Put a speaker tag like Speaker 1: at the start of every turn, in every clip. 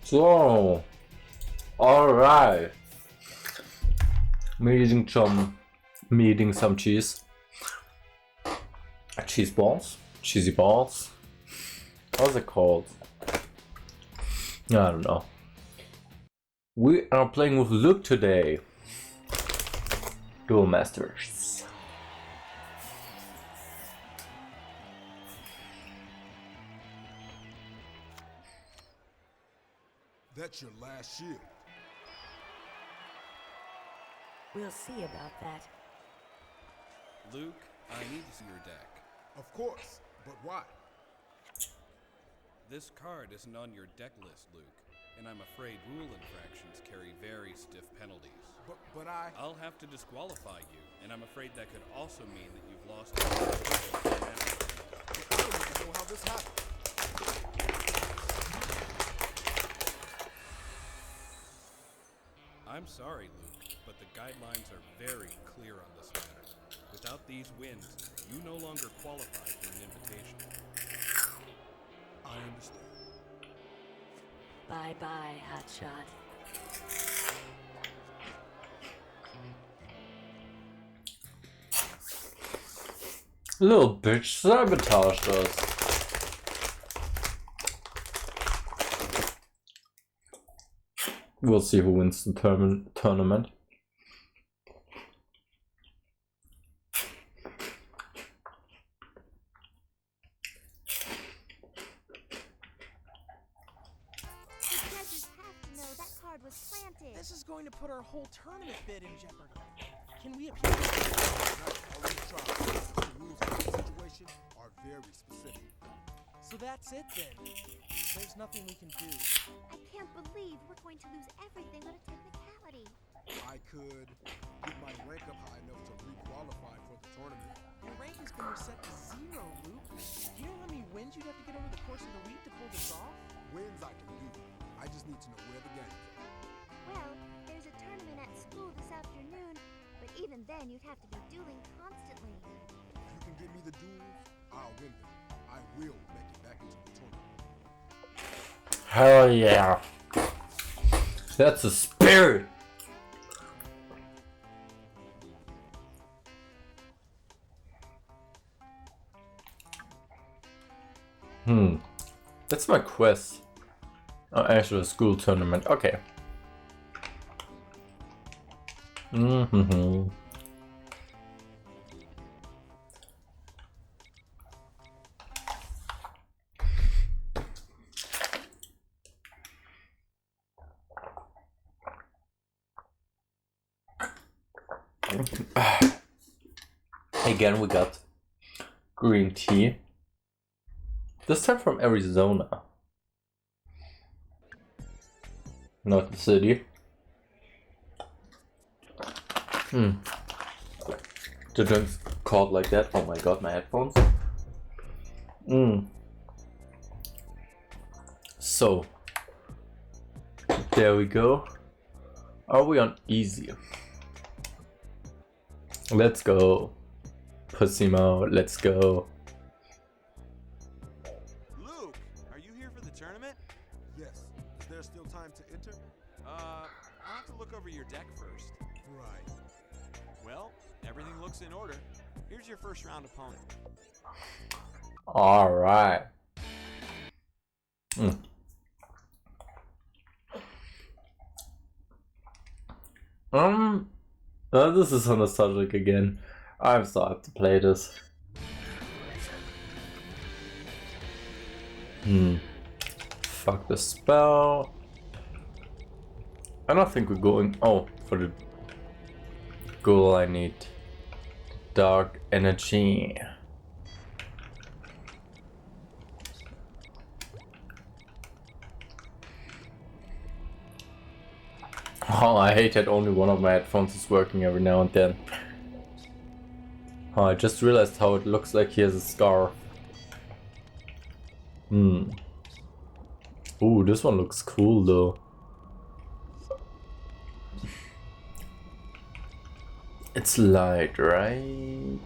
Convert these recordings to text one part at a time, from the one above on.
Speaker 1: So, alright. Me eating some cheese. Cheese balls? Cheesy balls? How's it called? I don't know. We are playing with Luke today. Duel Masters.
Speaker 2: That's your last shield.
Speaker 3: We'll see about that.
Speaker 4: Luke, I need to see your deck.
Speaker 2: Of course, but why?
Speaker 4: This card isn't on your deck list, Luke, and I'm afraid rule infractions carry very stiff penalties.
Speaker 2: But I...
Speaker 4: I'll have to disqualify you, and I'm afraid that could also mean that you've lost.
Speaker 2: I don't even know how this happened.
Speaker 4: I'm sorry, Luke, but the guidelines are very clear on this matter. Without these wins, you no longer qualify for an invitation.
Speaker 2: I understand.
Speaker 3: Bye-bye, hotshot.
Speaker 1: Little bitch sabotaged us. We'll see who wins the tournament.
Speaker 5: This is going to put our whole tournament bid in jeopardy. Can we appeal?
Speaker 2: The rules of this situation are very specific.
Speaker 5: So that's it then. There's nothing we can do.
Speaker 6: I can't believe we're going to lose everything on a technicality.
Speaker 2: I could get my rank up high enough to re-qualify for the tournament.
Speaker 5: Your rank has been reset to 0, Luke. Do you know how many wins you'd have to get over the course of the week to pull this off?
Speaker 2: Wins I can do. I just need to know where the games are.
Speaker 6: Well, there's a tournament at school this afternoon, but even then you'd have to be dueling constantly.
Speaker 2: If you can get me the duels, I'll win them. I will make it back into the tournament.
Speaker 1: Hell yeah. That's a spirit. That's my quest. Oh, actually, a school tournament. Okay. Again, we got green tea. This time from Arizona. Not the city. The drink's called like that. Oh my god, my headphones. So, there we go. Are we on easy? Let's go. Pussy mode, let's go.
Speaker 7: Luke, are you here for the tournament?
Speaker 2: Yes. Is there still time to enter?
Speaker 7: I'll have to look over your deck first.
Speaker 2: Right.
Speaker 7: Well, everything looks in order. Here's your first round opponent.
Speaker 1: Alright. This is so nostalgic again. I'm so hyped to play this. Fuck the spell. I don't think we're going. Oh, for the goal I need dark energy. Oh, I hate that only one of my headphones is working every now and then. Oh, I just realized how it looks like he has a scarf. Ooh, this one looks cool though. It's light, right?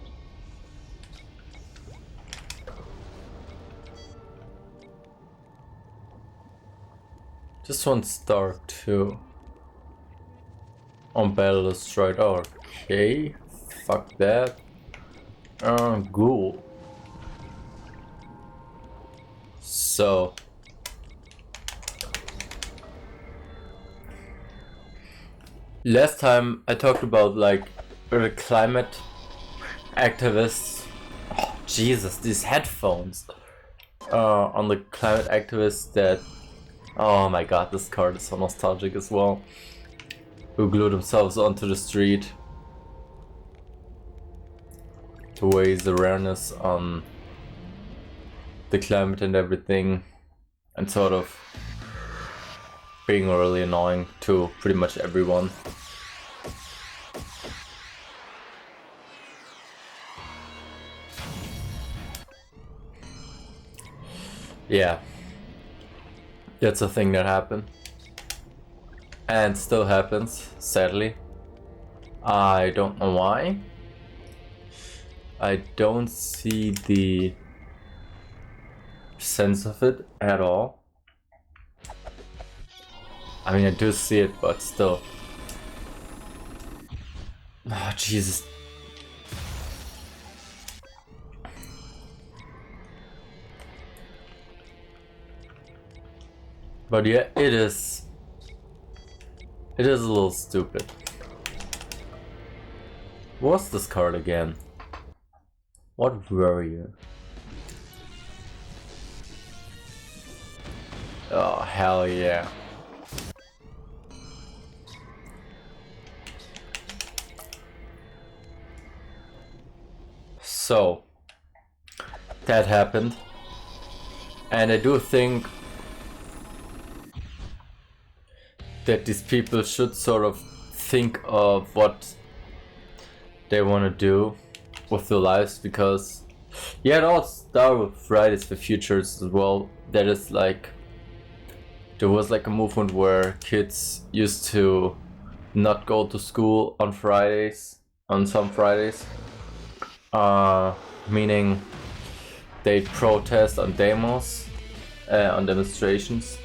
Speaker 1: This one's dark too. On battle destroyed. Oh, okay. Fuck that. Ghoul. So. Last time I talked about like the climate activists. Oh, Jesus, these headphones. On the climate activists that. Oh my god, this card is so nostalgic as well. Who glue themselves onto the street to raise awareness on the climate and everything, and sort of being really annoying to pretty much everyone. Yeah, that's a thing that happened. And still happens, sadly. I don't know why. I don't see the sense of it at all. I mean, I do see it, but still. Oh, Jesus. But yeah, it is. It is a little stupid. What's this card again? What were you? Oh, hell yeah. So, that happened. And I do think that these people should sort of think of what they want to do with their lives, because yeah, it all started with Fridays for Futures as well. That is like, there was like a movement where kids used to not go to school on Fridays, on some Fridays, meaning they protest on demos, on demonstrations,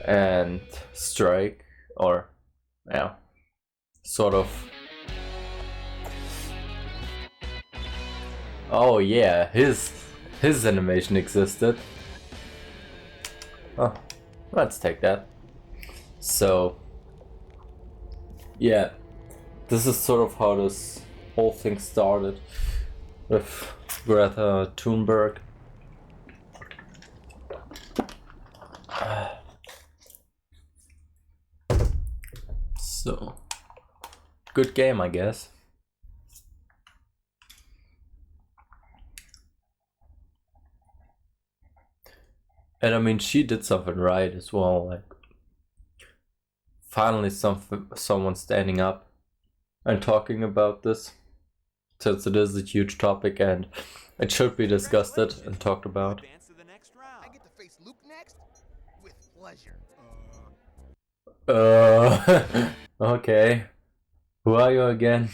Speaker 1: and strike, or yeah, sort of. Oh yeah, his animation existed. Oh, let's take that. So yeah, this is sort of how this whole thing started with Greta Thunberg. So, good game, I guess. And I mean, she did something right as well. Like, finally, someone standing up and talking about this, since it is a huge topic and it should be discussed and talked about.
Speaker 7: Advance to the next round.
Speaker 2: I get to face Luke next? With pleasure.
Speaker 1: Okay. Who are you again?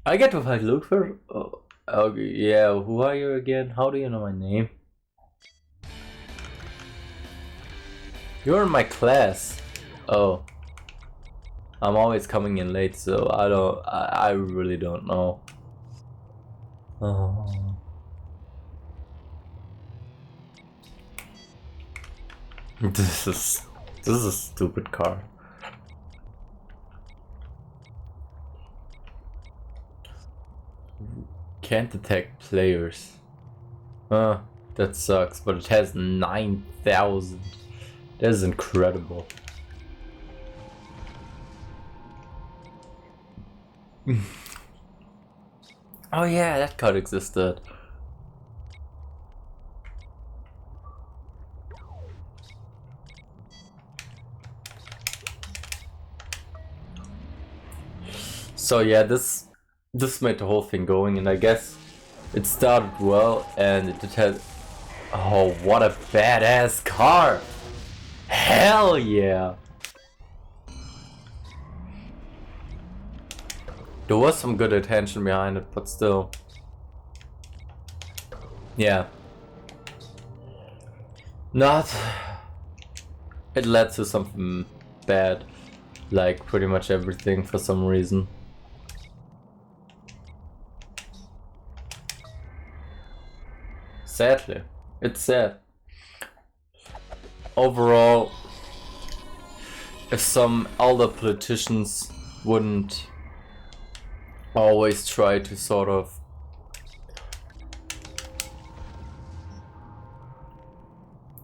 Speaker 1: I get to fight Luke first? Oh, okay, yeah, who are you again? How do you know my name? You're in my class. Oh. I'm always coming in late, so I really don't know. Oh. This is a stupid card. Can't detect players. That sucks, but it has 9,000. That is incredible. Oh yeah, that card existed. So yeah, this made the whole thing going, and I guess it started well, and it had. Oh, what a badass car! Hell yeah! There was some good attention behind it, but still. Yeah. Not. It led to something bad, like pretty much everything for some reason. Sadly, it's sad. Overall, if some elder politicians wouldn't always try to sort of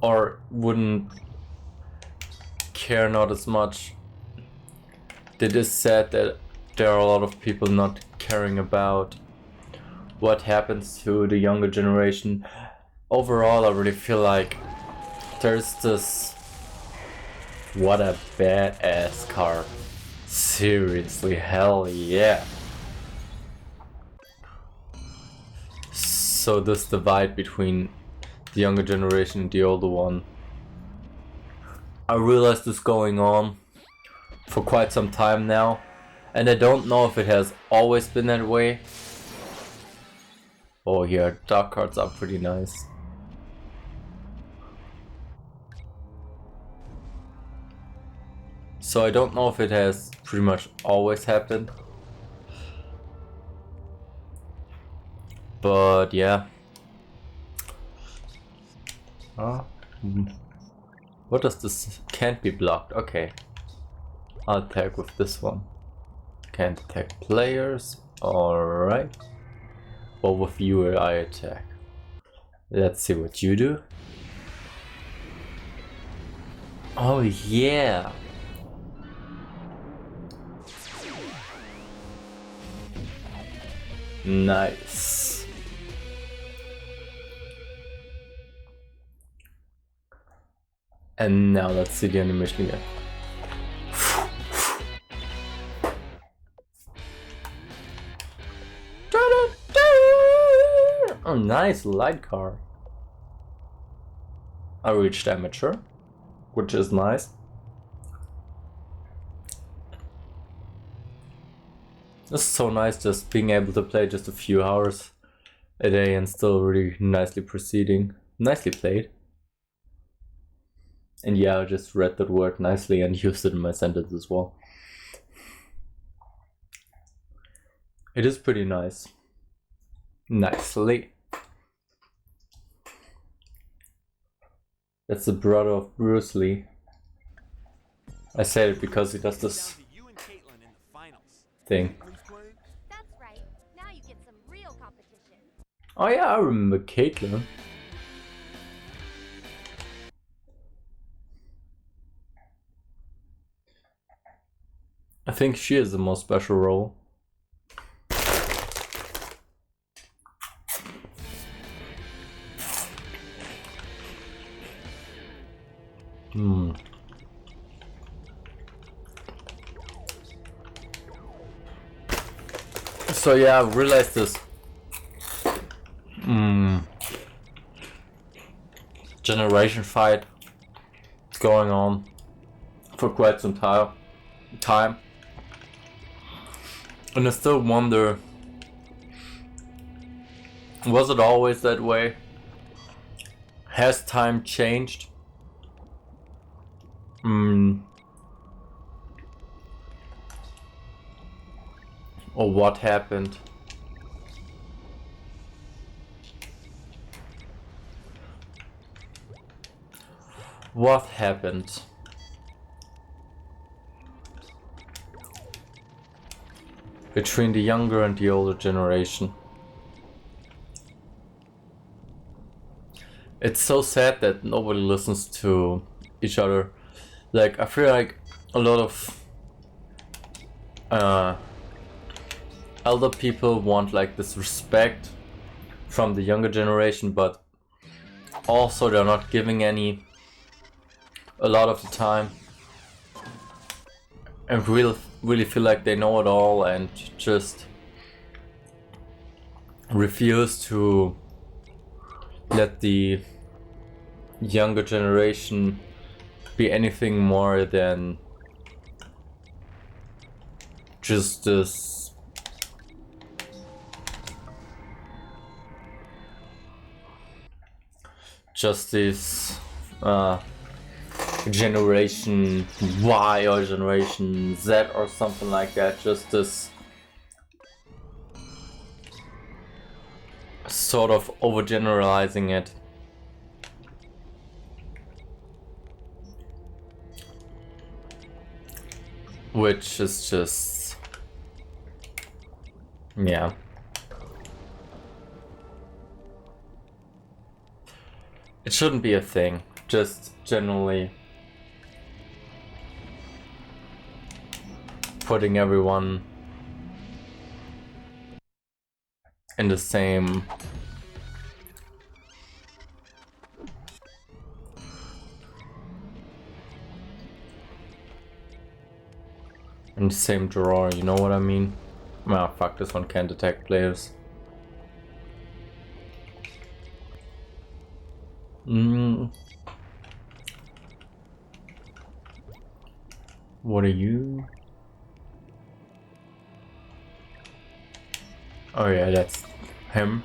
Speaker 1: or wouldn't care not as much, it is sad that there are a lot of people not caring about what happens to the younger generation. Overall, I really feel like there's this... What a badass car. Seriously, hell yeah. So this divide between the younger generation and the older one, I realized this going on for quite some time now, and I don't know if it has always been that way. Oh yeah, dark cards are pretty nice. So I don't know if it has pretty much always happened. But yeah. What does this? Can't be blocked. Okay. I'll attack with this one. Can't attack players. Alright. Or with you I attack. Let's see what you do. Oh yeah. Nice. And now let's see the animation again. Oh, nice light car. I reached amateur, which is nice. It's so nice just being able to play just a few hours a day and still really nicely proceeding. Nicely played. And yeah, I just read that word nicely and used it in my sentence as well. It is pretty nice. Nicely. That's the brother of Bruce Lee. I said it because he does this thing.
Speaker 6: That's right. Now you get some real competition.
Speaker 1: Oh yeah, I remember Caitlyn. I think she is the most special role. So yeah, I realized this generation fight going on for quite some time. And I still wonder, was it always that way? Has time changed? Or what happened? What happened? Between the younger and the older generation. It's so sad that nobody listens to each other. Like, I feel like a lot of elder people want like this respect from the younger generation, but also they're not giving any a lot of the time, and really feel like they know it all and just refuse to let the younger generation be anything more than just this Generation Y or Generation Z or something like that. Just this sort of overgeneralizing it. Which is just, yeah. It shouldn't be a thing, just generally putting everyone in the same drawer, you know what I mean? Ah, fuck, this one can't detect players. What are you? Oh yeah, that's him.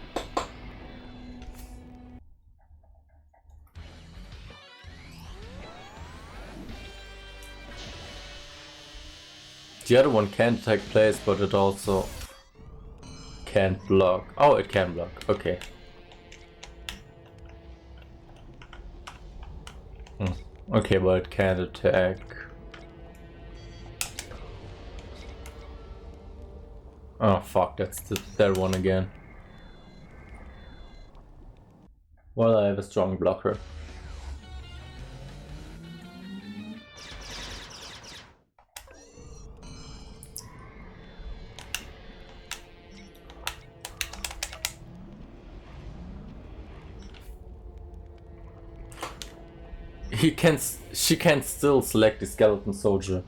Speaker 1: The other one can detect players, but it also can't block. Oh, it can block. Okay. Okay, but it can't attack. Oh fuck, that's that one again. Well, I have a strong blocker. She can still select the skeleton soldier,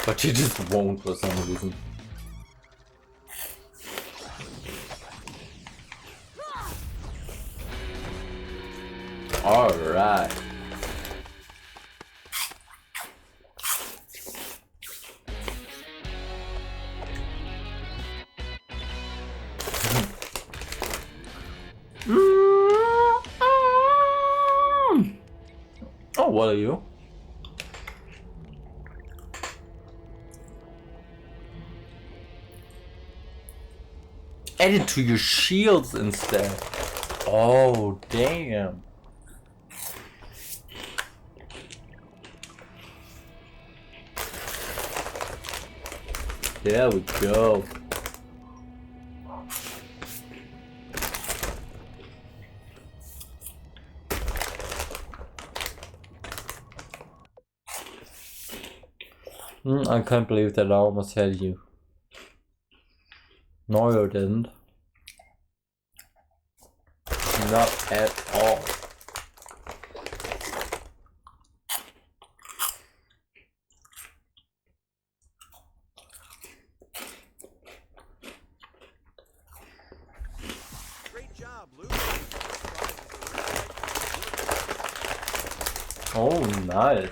Speaker 1: but she just won't for some reason. All right. Oh, what are you? Add it to your shields instead. Oh, damn. There we go. I can't believe that I almost had you. No, you didn't. Not at all.
Speaker 7: Great job, Luke.
Speaker 1: Oh, nice.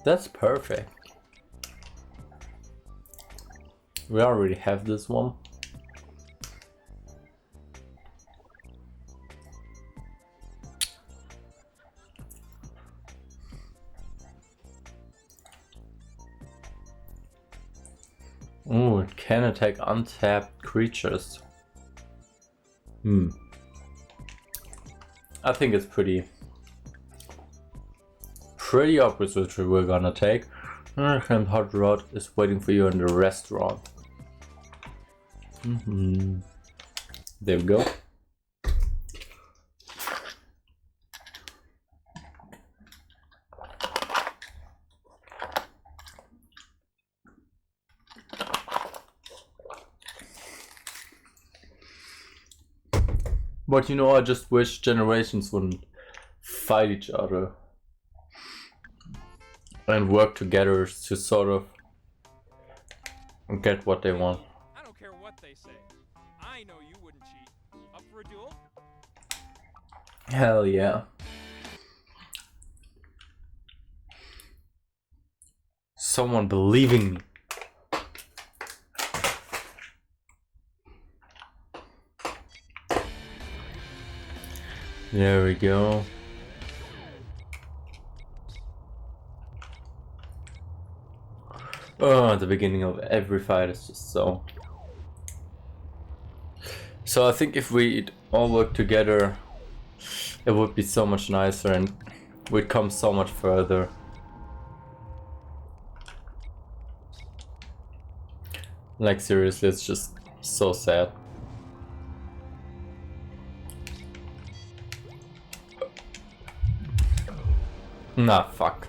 Speaker 1: That's perfect. We already have this one. Oh, it can attack untapped creatures. I think it's pretty obvious which we're gonna take. And Hot Rod is waiting for you in the restaurant. There we go. But you know, I just wish generations wouldn't fight each other and work together to sort of get what they want.
Speaker 5: I don't care what they say. I know you wouldn't cheat. Up for a duel?
Speaker 1: Hell yeah. someone believing me. There we go. Oh, the beginning of every fight is just so. So I think if we'd all work together, it would be so much nicer and we'd come so much further. Like seriously, it's just so sad. Nah, fuck.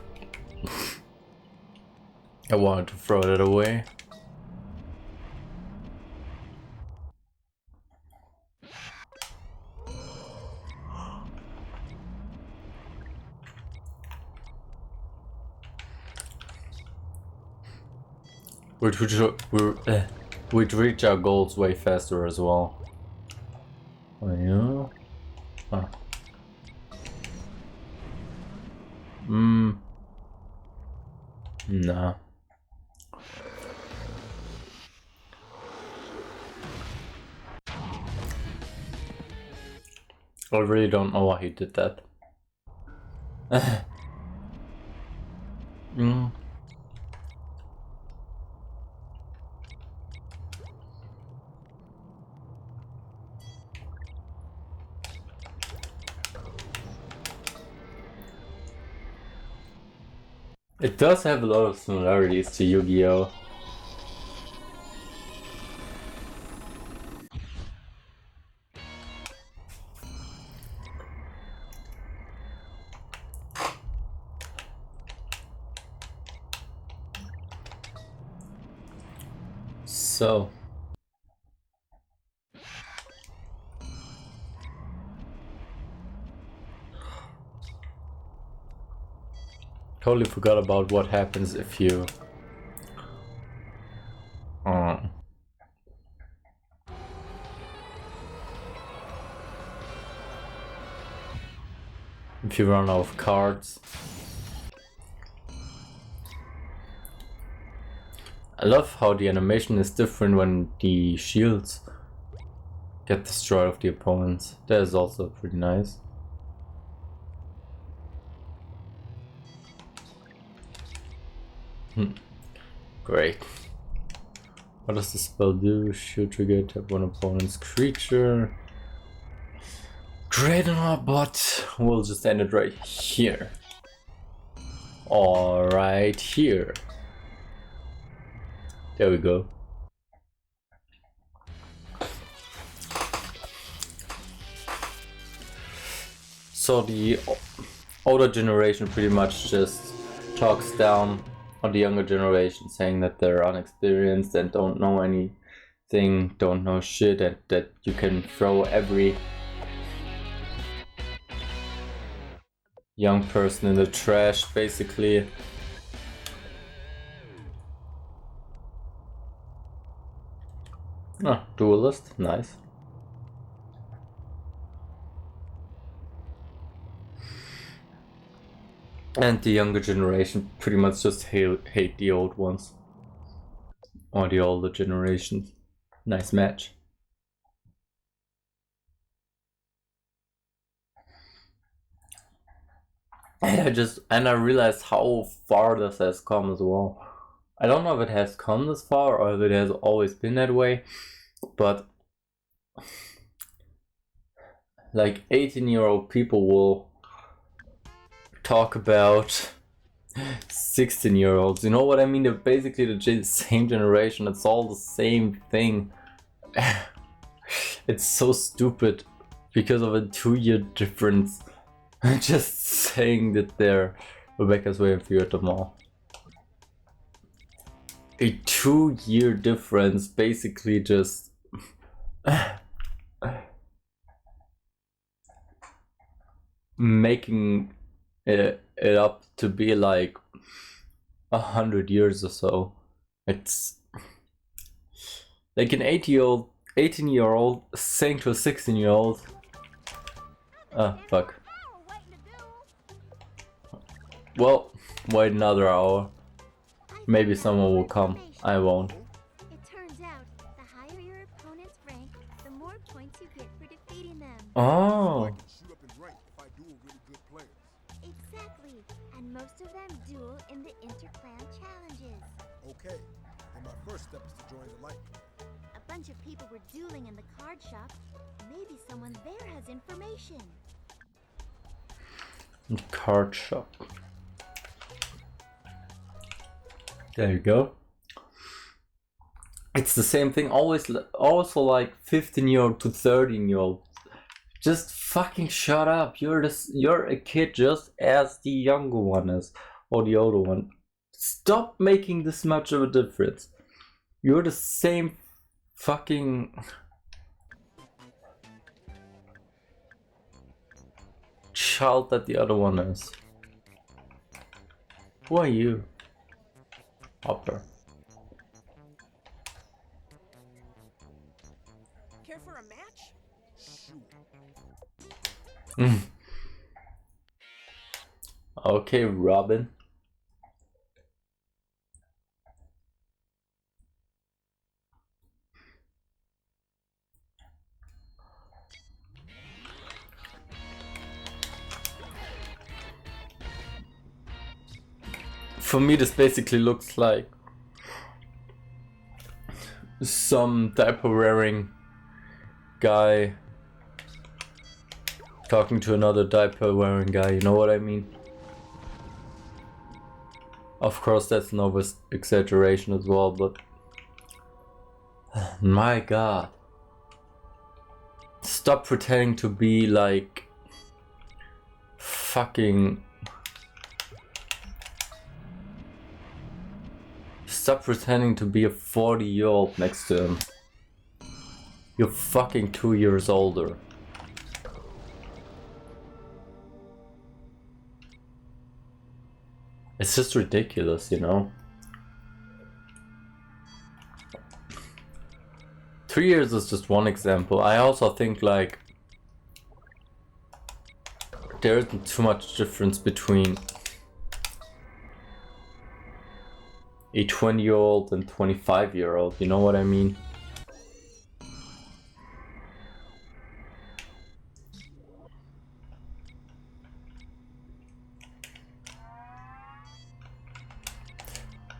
Speaker 1: I wanted to throw that away. We'd reach our goals way faster as well. Oh yeah? Huh. Nah. I really don't know why he did that. It does have a lot of similarities to Yu-Gi-Oh! So totally forgot about what happens if you run out of cards. I love how the animation is different when the shields get destroyed of the opponents. That is also pretty nice. Great. What does the spell do? Shield trigger, tap one opponent's creature. Great or not, but we'll just end it right here. All right, here. There we go. So the older generation pretty much just talks down on the younger generation, saying that they're unexperienced and don't know anything, don't know shit, and that you can throw every young person in the trash, basically. Ah, duelist, nice. And the younger generation pretty much just hate the old ones. Or the older generation. Nice match. And I realized how far this has come as well. I don't know if it has come this far or if it has always been that way, but like 18-year-old people will talk about 16-year-olds. You know what I mean? They're basically the same generation. It's all the same thing. It's so stupid because of a 2-year difference. Just saying that they're Rebecca's way inferior to them all. A 2-year difference basically just making it up to be like 100 years or so. It's like an 18-year-old saying to a 16-year-old, ah, fuck. Well, wait another hour.
Speaker 6: I
Speaker 1: Maybe
Speaker 6: find out
Speaker 1: someone
Speaker 6: more
Speaker 1: will come.
Speaker 6: information.
Speaker 1: I won't.
Speaker 6: It turns out, the higher your opponent's rank, the more points you get for defeating them.
Speaker 2: I
Speaker 1: Oh.
Speaker 2: can shoot up in rank if I duel really good players.
Speaker 6: Exactly, and most of them duel in the interclan challenges.
Speaker 2: Okay, then my first step is to join the light club.
Speaker 6: A bunch of people were dueling in the card shop. Maybe someone there has information.
Speaker 1: Card shop. There you go. It's the same thing. Always, also like 15-year-old to 13-year-old. Just fucking shut up. You're a kid just as the younger one is, or the older one. Stop making this much of a difference. You're the same fucking child that the other one is. Who are you? Hopper.
Speaker 5: Care for a match?
Speaker 2: Shoot.
Speaker 1: Okay, Robin. For me, this basically looks like some diaper wearing guy talking to another diaper wearing guy, you know what I mean? Of course, that's an over exaggeration as well, but my god. Stop pretending to be like fucking. Stop pretending to be a 40-year-old next to him. You're fucking 2 years older. It's just ridiculous, you know? 3 years is just one example. I also think like there isn't too much difference between a 20-year-old and 25-year-old, you know what I mean?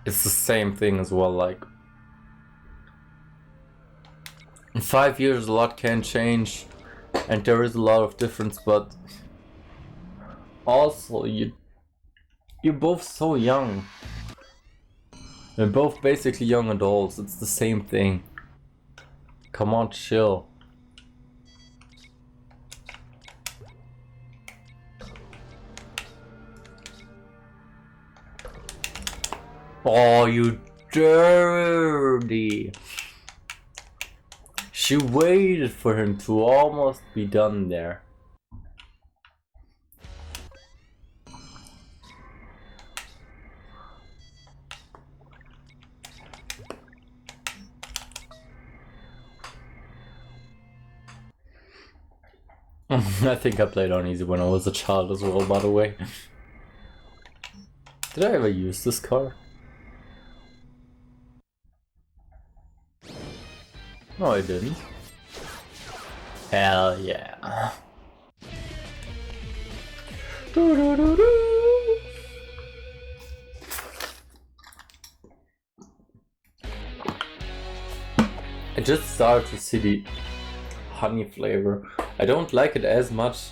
Speaker 1: It's the same thing as well, like in 5 years a lot can change and there is a lot of difference, but also you're both so young. They're both basically young adults, it's the same thing. Come on, chill. Oh, you dirty. She waited for him to almost be done there. I think I played on easy when I was a child as well, by the way. Did I ever use this card? No, I didn't. Hell yeah. I just started to see the honey flavor. I don't like it as much.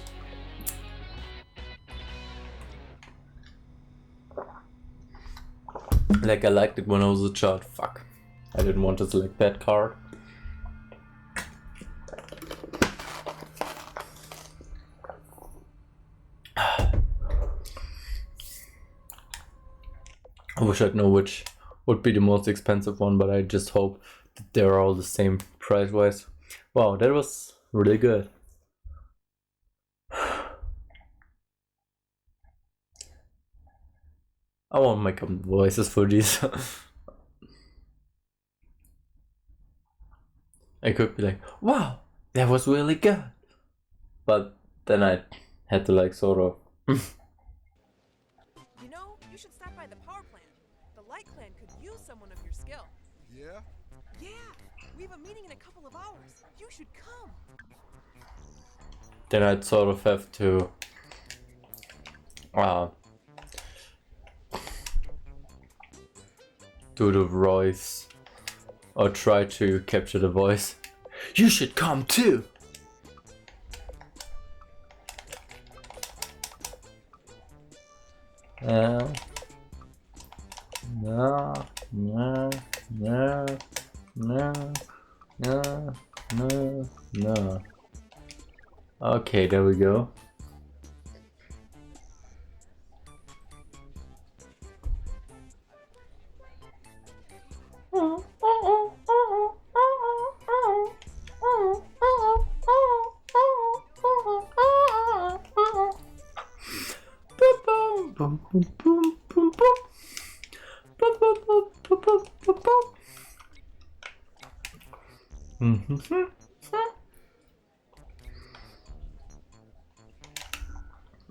Speaker 1: Like I liked it when I was a child. Fuck. I didn't want to select that card. I wish I'd know which would be the most expensive one, but I just hope that they're all the same price wise. Wow, that was really good. I won't make up voices for these. I could be like, wow, that was really good. But then I had to like sort of
Speaker 5: You know, you should stop by the power plant. The Light Clan could We have a meeting in a couple of hours. You should come.
Speaker 1: Then I'd sort of have to do the voice or try to capture the voice. You should come too. No, no, no, no, no, no, no. Okay, there we go.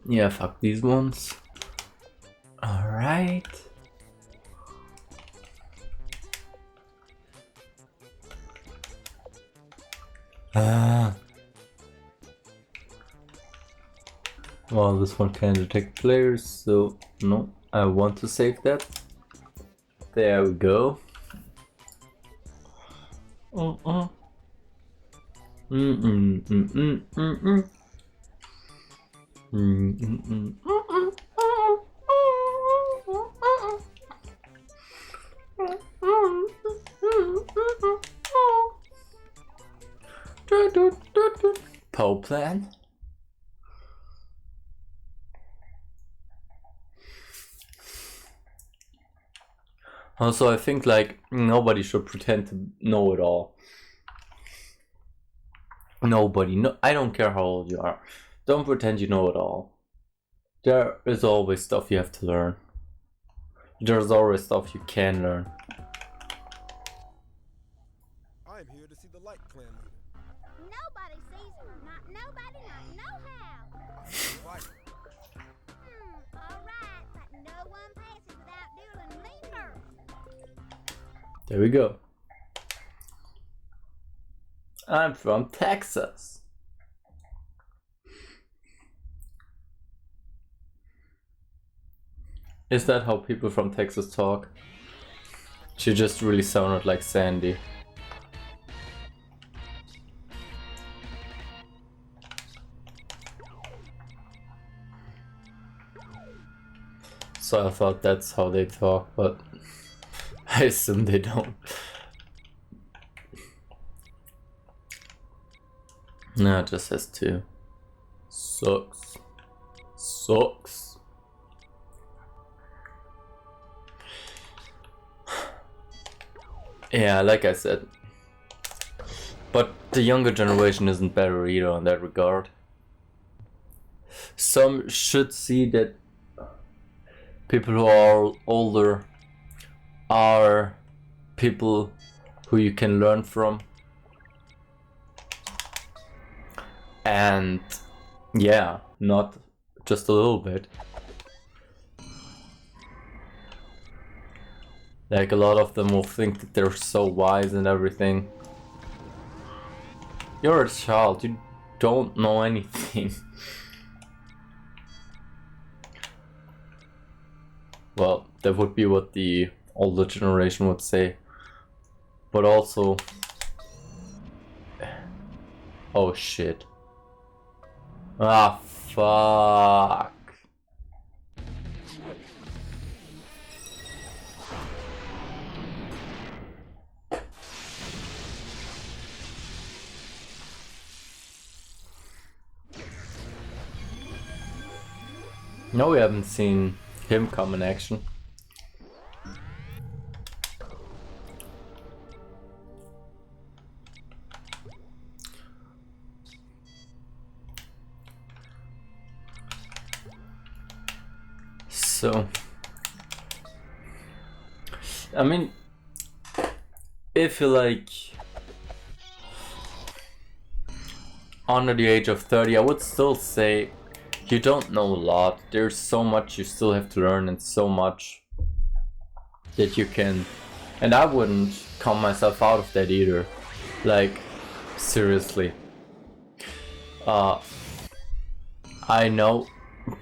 Speaker 1: Yeah, fuck these ones. Alright. Well, this one can detect players, so no, I want to save that. There we go. Power plan. Also, I think like nobody should pretend to know it all. Nobody. No, I don't care how old you are. Don't pretend you know it all. There is always stuff you have to learn. There's always stuff you can learn.
Speaker 2: I'm here to see the Light Clan leader.
Speaker 6: Nobody sees him. Not nobody, not no how.
Speaker 2: Right.
Speaker 6: Alright, but no one passes without dueling me first.
Speaker 1: There we go. I'm from Texas. Is that how people from Texas talk? She just really sounded like Sandy. So I thought that's how they talk, but I assume they don't. No, it just has two. Sucks. Sucks. Yeah, like I said. But the younger generation isn't better either in that regard. Some should see that people who are older are people who you can learn from. And yeah, not just a little bit. Like a lot of them will think that they're so wise and everything. You're a child, you don't know anything. Well, that would be what the older generation would say. But also... Oh shit. Ah, fuck. No, we haven't seen him come in action. So, I mean, if you're like under the age of 30, I would still say you don't know a lot. There's so much you still have to learn and so much that you can, and I wouldn't count myself out of that either. Like, seriously. I know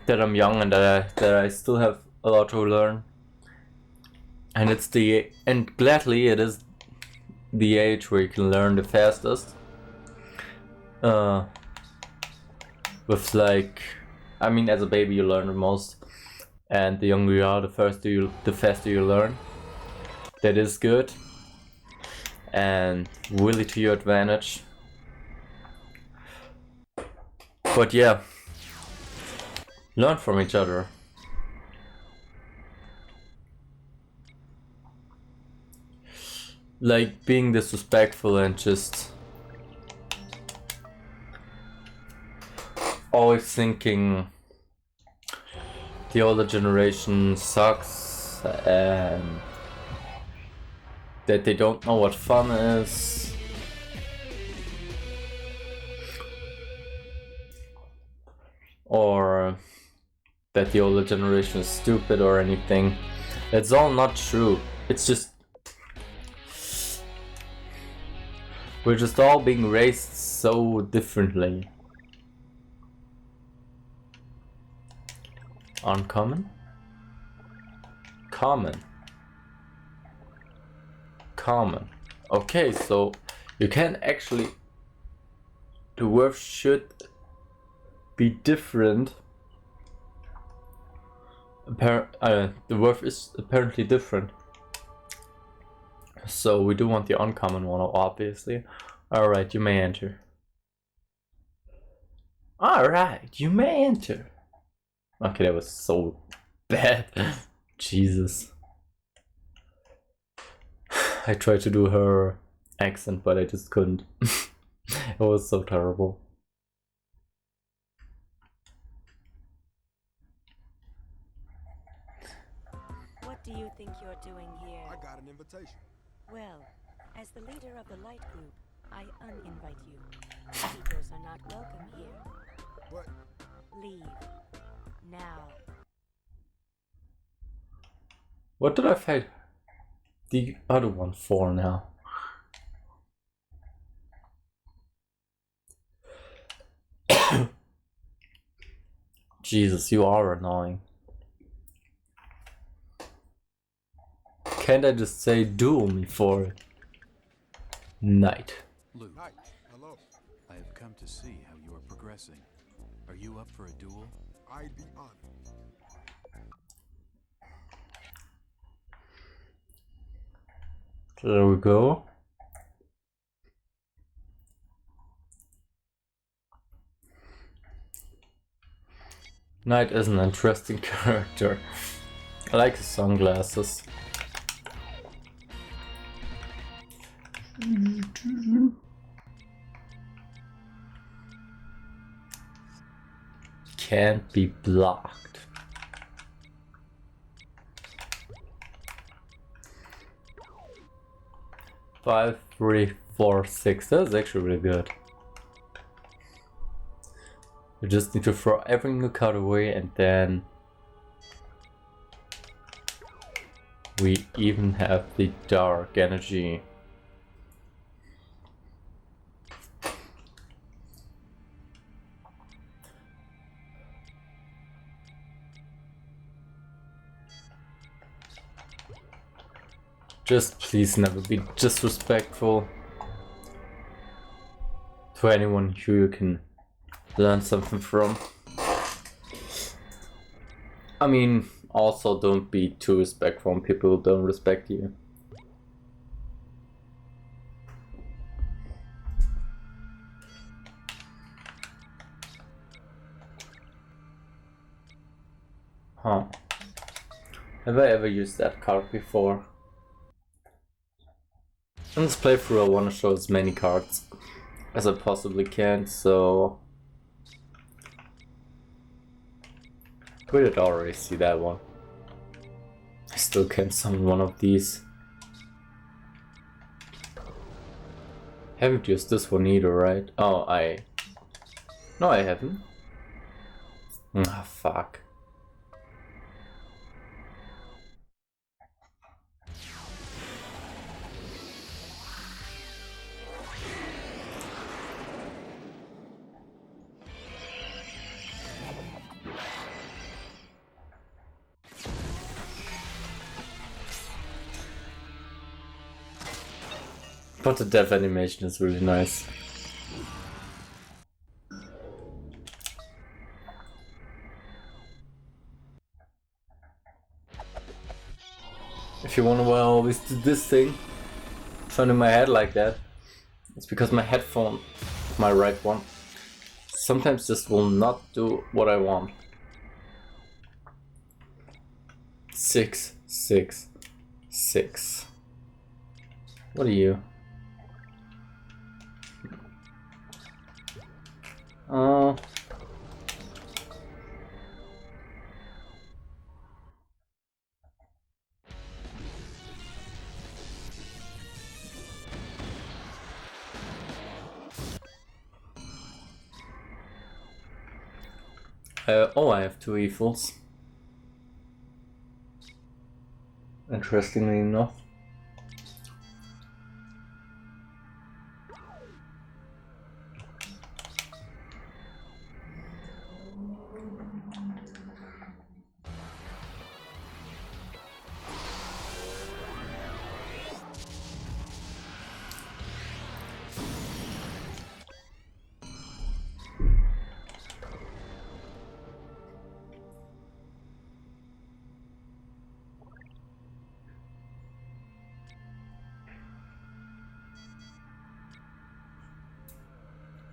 Speaker 1: that I'm young and that I still have a lot to learn. And gladly it is the age where you can learn the fastest. With like, I mean, as a baby you learn the most, and the younger you are, the faster you learn. That is good, and really to your advantage. But yeah, learn from each other. Like being disrespectful and just always thinking the older generation sucks and that they don't know what fun is. Or that the older generation is stupid or anything. It's all not true. It's just we're just all being raised so differently. Uncommon? Common. Common. Okay, so you can actually... The word should be different. The word is apparently different. So we do want the uncommon one, obviously. Alright, you may enter. Alright, you may enter. Okay, that was so bad. Jesus. I tried to do her accent, but I just couldn't. It was so terrible.
Speaker 3: What do you think you're doing here?
Speaker 2: I got an invitation.
Speaker 3: Well, as the leader of the light group, I uninvite you. Visitors are not welcome here.
Speaker 2: But
Speaker 3: Leave. Now.
Speaker 1: What did I fight the other one for now? Jesus, you are annoying. Can't I just say duel me for it? Knight.
Speaker 8: Luke,
Speaker 2: night. Hello.
Speaker 8: I have come to see how you are progressing. Are you up for a duel?
Speaker 2: I'd be honored.
Speaker 1: There we go. Knight is an interesting character. I like his sunglasses. Can't be blocked. Five, 3, 4, 6. That's actually really good. You just need to throw every new card away, and then we even have the dark energy. Just please never be disrespectful to anyone who you can learn something from. I mean, also don't be too respectful when people don't respect you. Huh. Have I ever used that card before? In this playthrough I want to show as many cards as I possibly can, so... We did already see that one. I still can't summon one of these. Haven't used this one either, right? Oh, No, I haven't. Ah, fuck. But the death animation is really nice. If you wonder why I always do this thing, turning my head like that, it's because my headphone, my right one, sometimes just will not do what I want. 6, 6, 6. What are you? Oh. Oh, I have 2 evils. Interestingly enough.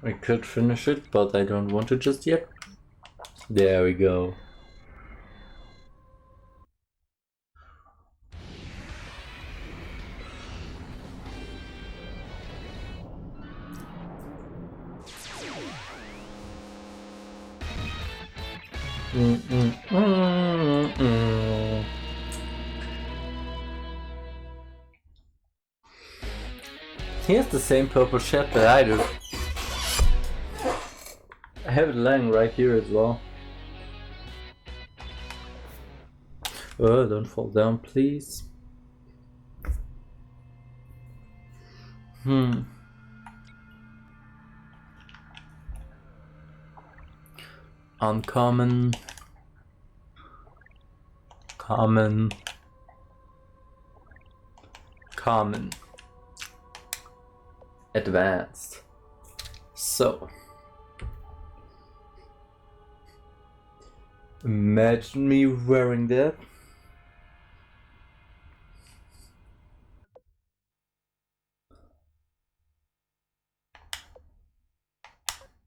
Speaker 1: I could finish it, but I don't want to just yet. There we go. He has the same purple shirt that I do. I have it lying right here as well. Oh, don't fall down, please. Uncommon. Common. Common. Advanced. So. Imagine me wearing that.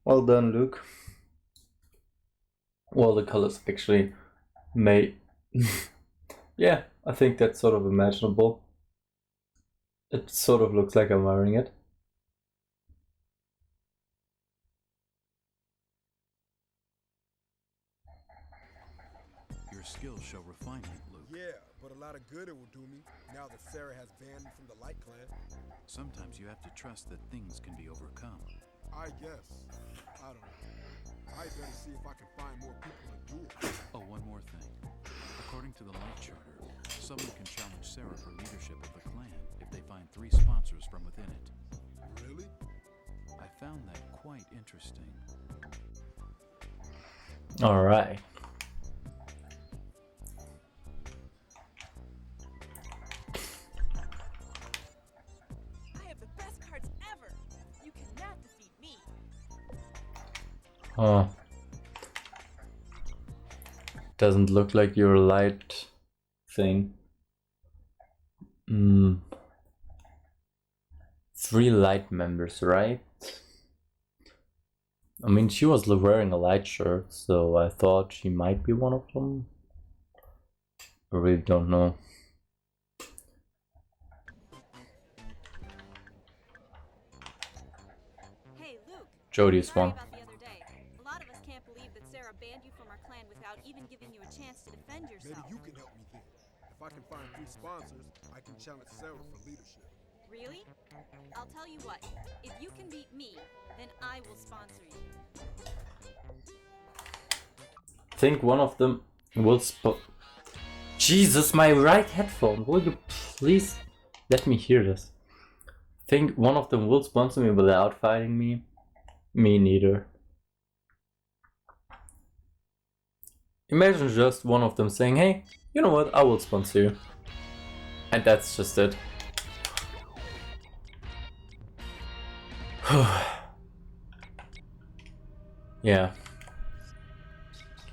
Speaker 1: Well done, Luke. Well, the colors actually may... yeah, I think that's sort of imaginable. It sort of looks like I'm wearing it.
Speaker 8: Your skills show refinement, Luke.
Speaker 2: Yeah, but a lot of good it will do me now that Sarah has banned me from the Light Clan.
Speaker 8: Sometimes you have to trust that things can be overcome.
Speaker 2: I guess. I don't know. I better see if I can find more people to duel.
Speaker 8: Oh, one more thing. According to the Light Charter, someone can challenge Sarah for leadership of the clan if they find 3 sponsors from within it.
Speaker 2: Really?
Speaker 8: I found that quite interesting.
Speaker 1: Alright.
Speaker 5: I have the best cards ever. You cannot defeat me.
Speaker 1: Oh. Doesn't look like your light thing. 3 light members, right? I mean, she was wearing a light shirt, so I thought she might be one of them. I really don't know.
Speaker 9: Hey, Luke.
Speaker 1: Jody's
Speaker 9: Sorry
Speaker 1: one.
Speaker 9: about the other day. A lot of us can't believe that Sarah banned you from our clan without even giving you a chance to defend
Speaker 2: Maybe
Speaker 9: yourself.
Speaker 2: you can help me then. If I can find 3 sponsors, I can challenge Sarah for leadership.
Speaker 9: Really? I'll tell you what. If you can beat me, then I will sponsor you.
Speaker 1: I think one of them will Jesus, my right headphone. Will you please let me hear this? I think one of them will sponsor me without fighting me. Me neither. Imagine just one of them saying, hey, you know what, I will sponsor you. And that's just it. Yeah.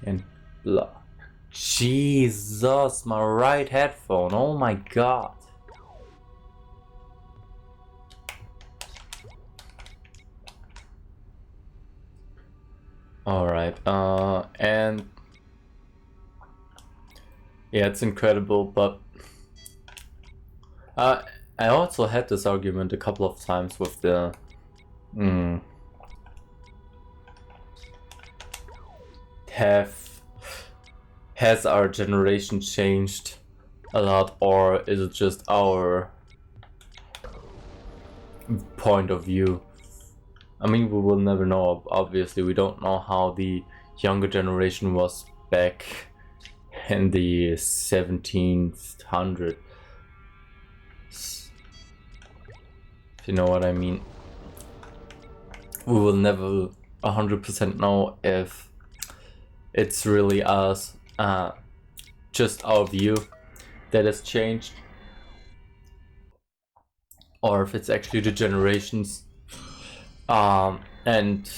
Speaker 1: And block. Jesus, my right headphone. Oh my god. Alright, and yeah, it's incredible, but I also had this argument a couple of times with the has our generation changed a lot, or is it just our point of view? I mean, we will never know. Obviously, we don't know how the younger generation was back in the 1700s. If you know what I mean. We will never 100% know if it's really us, just our view that has changed, or if it's actually the generations, and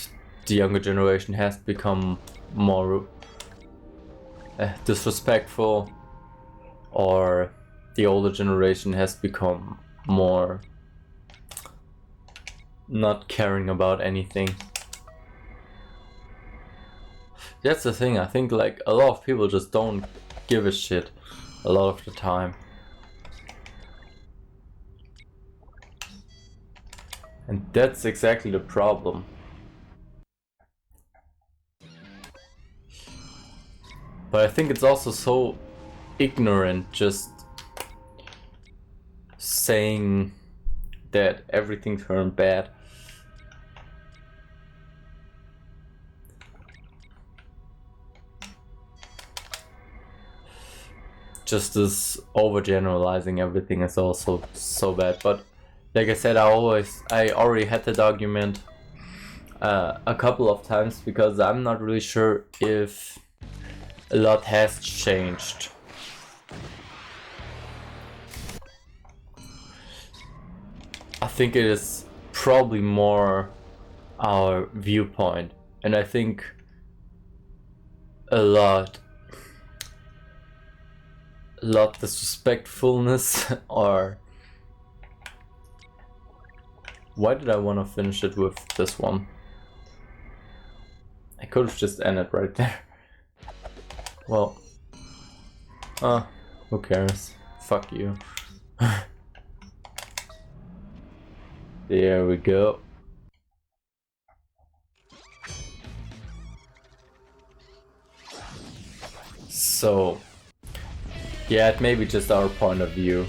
Speaker 1: the younger generation has become more disrespectful, or the older generation has become more not caring about anything. That's the thing. I think like a lot of people just don't give a shit a lot of the time. And that's exactly the problem. But I think it's also so ignorant just saying that everything turned bad. Just this overgeneralizing everything is also so bad. But like I said, I already had that argument a couple of times, because I'm not really sure if a lot has changed. I think it is probably more our viewpoint, and I think a lot disrespectfulness or why did I want to finish it with this one? I could have just ended right there. Well, who cares? Fuck you. There we go. So, yeah, it may be just our point of view.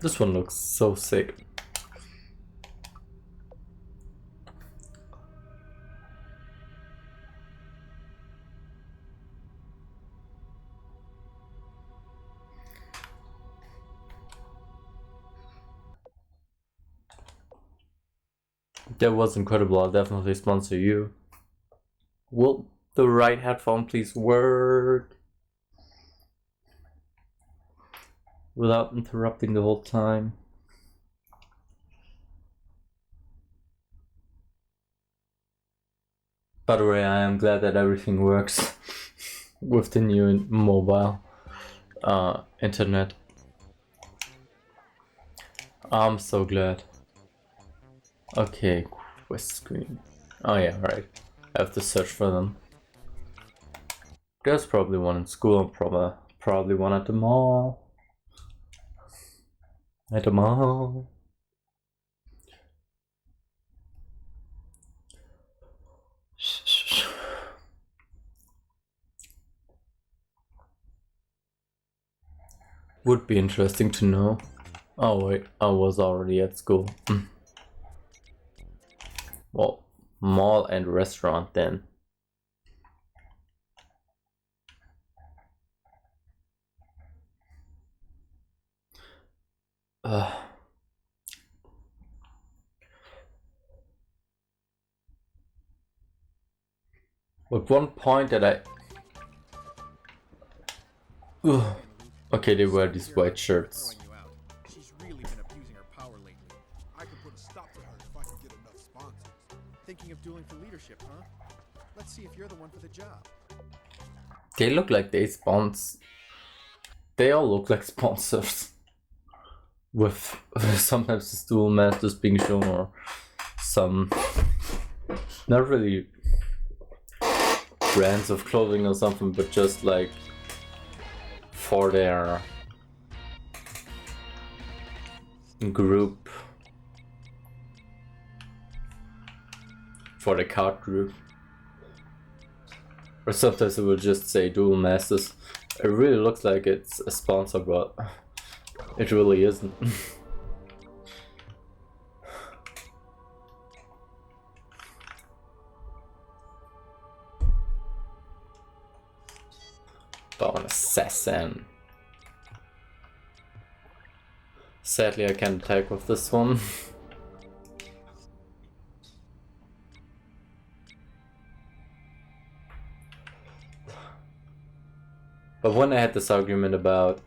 Speaker 1: This one looks so sick. That was incredible. I'll definitely sponsor you. Will the right headphone please work without interrupting the whole time? By the way, I am glad that everything works with the new mobile internet. I'm so glad. Okay, quest screen. Oh yeah, right. I have to search for them. There's probably one in school and probably one at the mall. At the mall. Would be interesting to know. Oh wait, I was already at school. Well, mall and restaurant then. But one point that I... Ugh. Okay, they wear these white shirts.
Speaker 2: Throwing you out. She's really been abusing her power lately. I could put a stop to her if I could get enough sponsors.
Speaker 5: Thinking of dueling for leadership, huh? Let's see if you're the one for the job.
Speaker 1: They look like they sponsor. They all look like sponsors. With sometimes the Duel Masters being shown, or some not really brands of clothing or something, but just like for their group, for the card group. Or sometimes it will just say Duel Masters. It really looks like it's a sponsor, but it really isn't. But an assassin. Sadly, I can't attack with this one. But when I had this argument about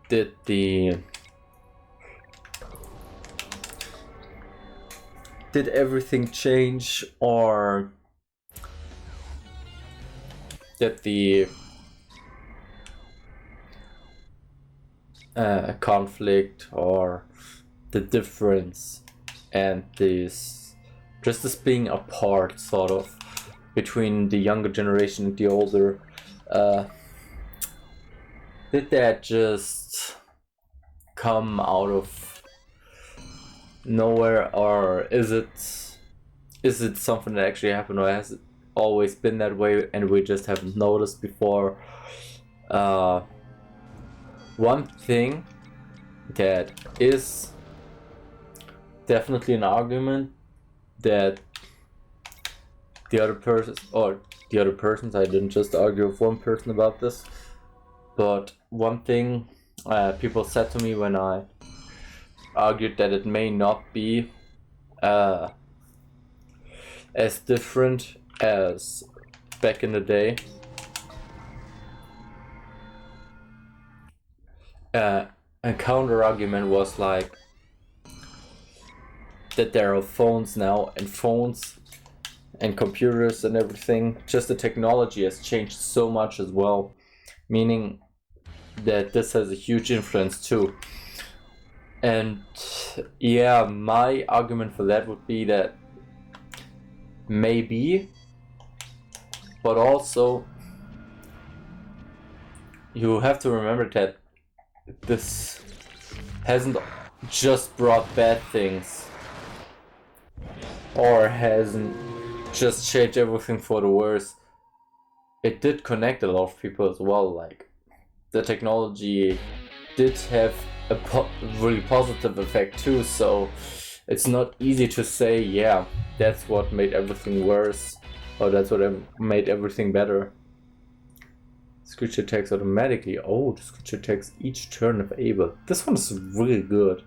Speaker 1: did everything change, or did the conflict or the difference and this being apart sort of between the younger generation and the older, did that just come out of nowhere, or is it something that actually happened, or has it always been that way and we just haven't noticed before? One thing that is definitely an argument that the other persons, I didn't just argue with one person about this, but one thing people said to me when I argued that it may not be as different as back in the day. A counter argument was like that there are phones now, and phones and computers and everything, just the technology has changed so much as well, meaning that this has a huge influence too. And yeah, my argument for that would be that maybe, but also you have to remember that this hasn't just brought bad things, or hasn't just changed everything for the worse. It did connect a lot of people as well. Like, the technology did have a really positive effect too, so it's not easy to say, yeah, that's what made everything worse, or that's what made everything better. This creature attacks automatically. Oh, this creature attacks each turn if able. This one is really good.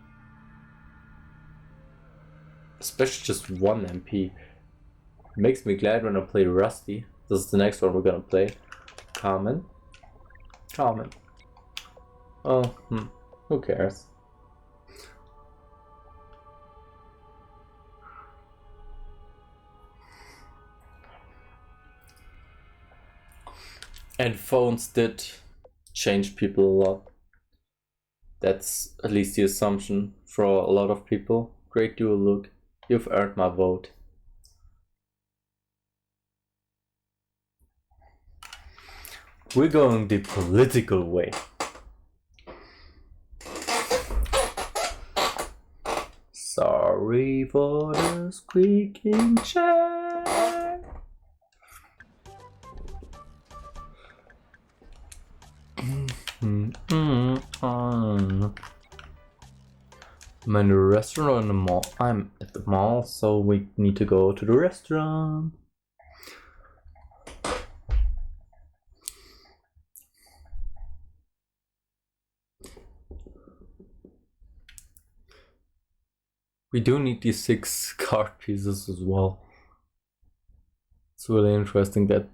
Speaker 1: Especially just 1 MP. Makes me glad when I play Rusty. This is the next one we're gonna play. Common. Oh, who cares? And phones did change people a lot. That's at least the assumption for a lot of people. Great dual look. You've earned my vote. We're going the political way. Sorry for the squeaking chair. I'm in the restaurant or in the mall? I'm at the mall, so we need to go to the restaurant. We do need these 6 card pieces as well. It's really interesting that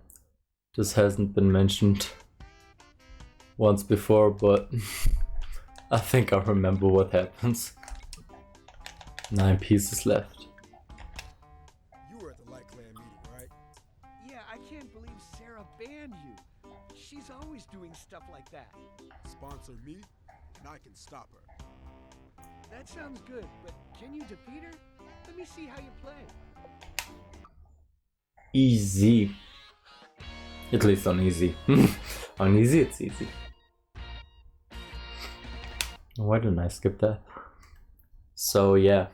Speaker 1: this hasn't been mentioned once before, but I think I remember what happens. 9 pieces left.
Speaker 2: You were at the Light Clan meeting, right?
Speaker 5: Yeah, I can't believe Sarah banned you. She's always doing stuff like that.
Speaker 2: Sponsor me, and I can stop her.
Speaker 5: That sounds good, but can you defeat her? Let me see how you play.
Speaker 1: Easy. At least on easy. On easy, it's easy. Why didn't I skip that? So yeah.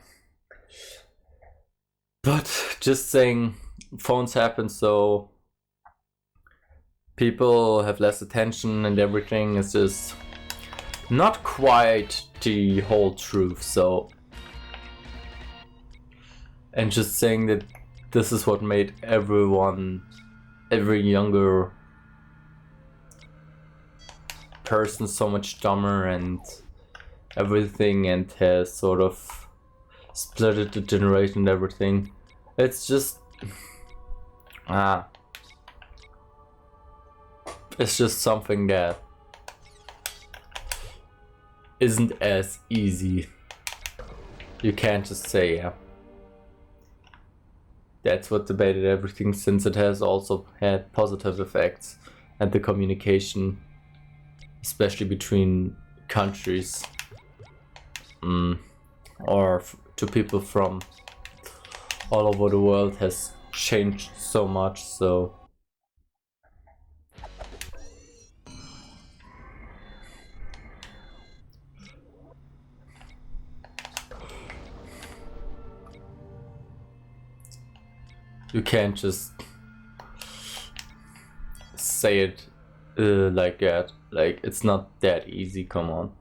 Speaker 1: But just saying, phones happen, so people have less attention and everything is just not quite the whole truth. So, and just saying that this is what made every younger person so much dumber and everything, and has sort of splitted the generation and everything. It's just it's just something that isn't as easy. You can't just say, yeah, that's what debated everything, since it has also had positive effects, and the communication, especially between countries, or to people from all over the world, has changed so much. So you can't just say it like that. Like, it's not that easy, come on.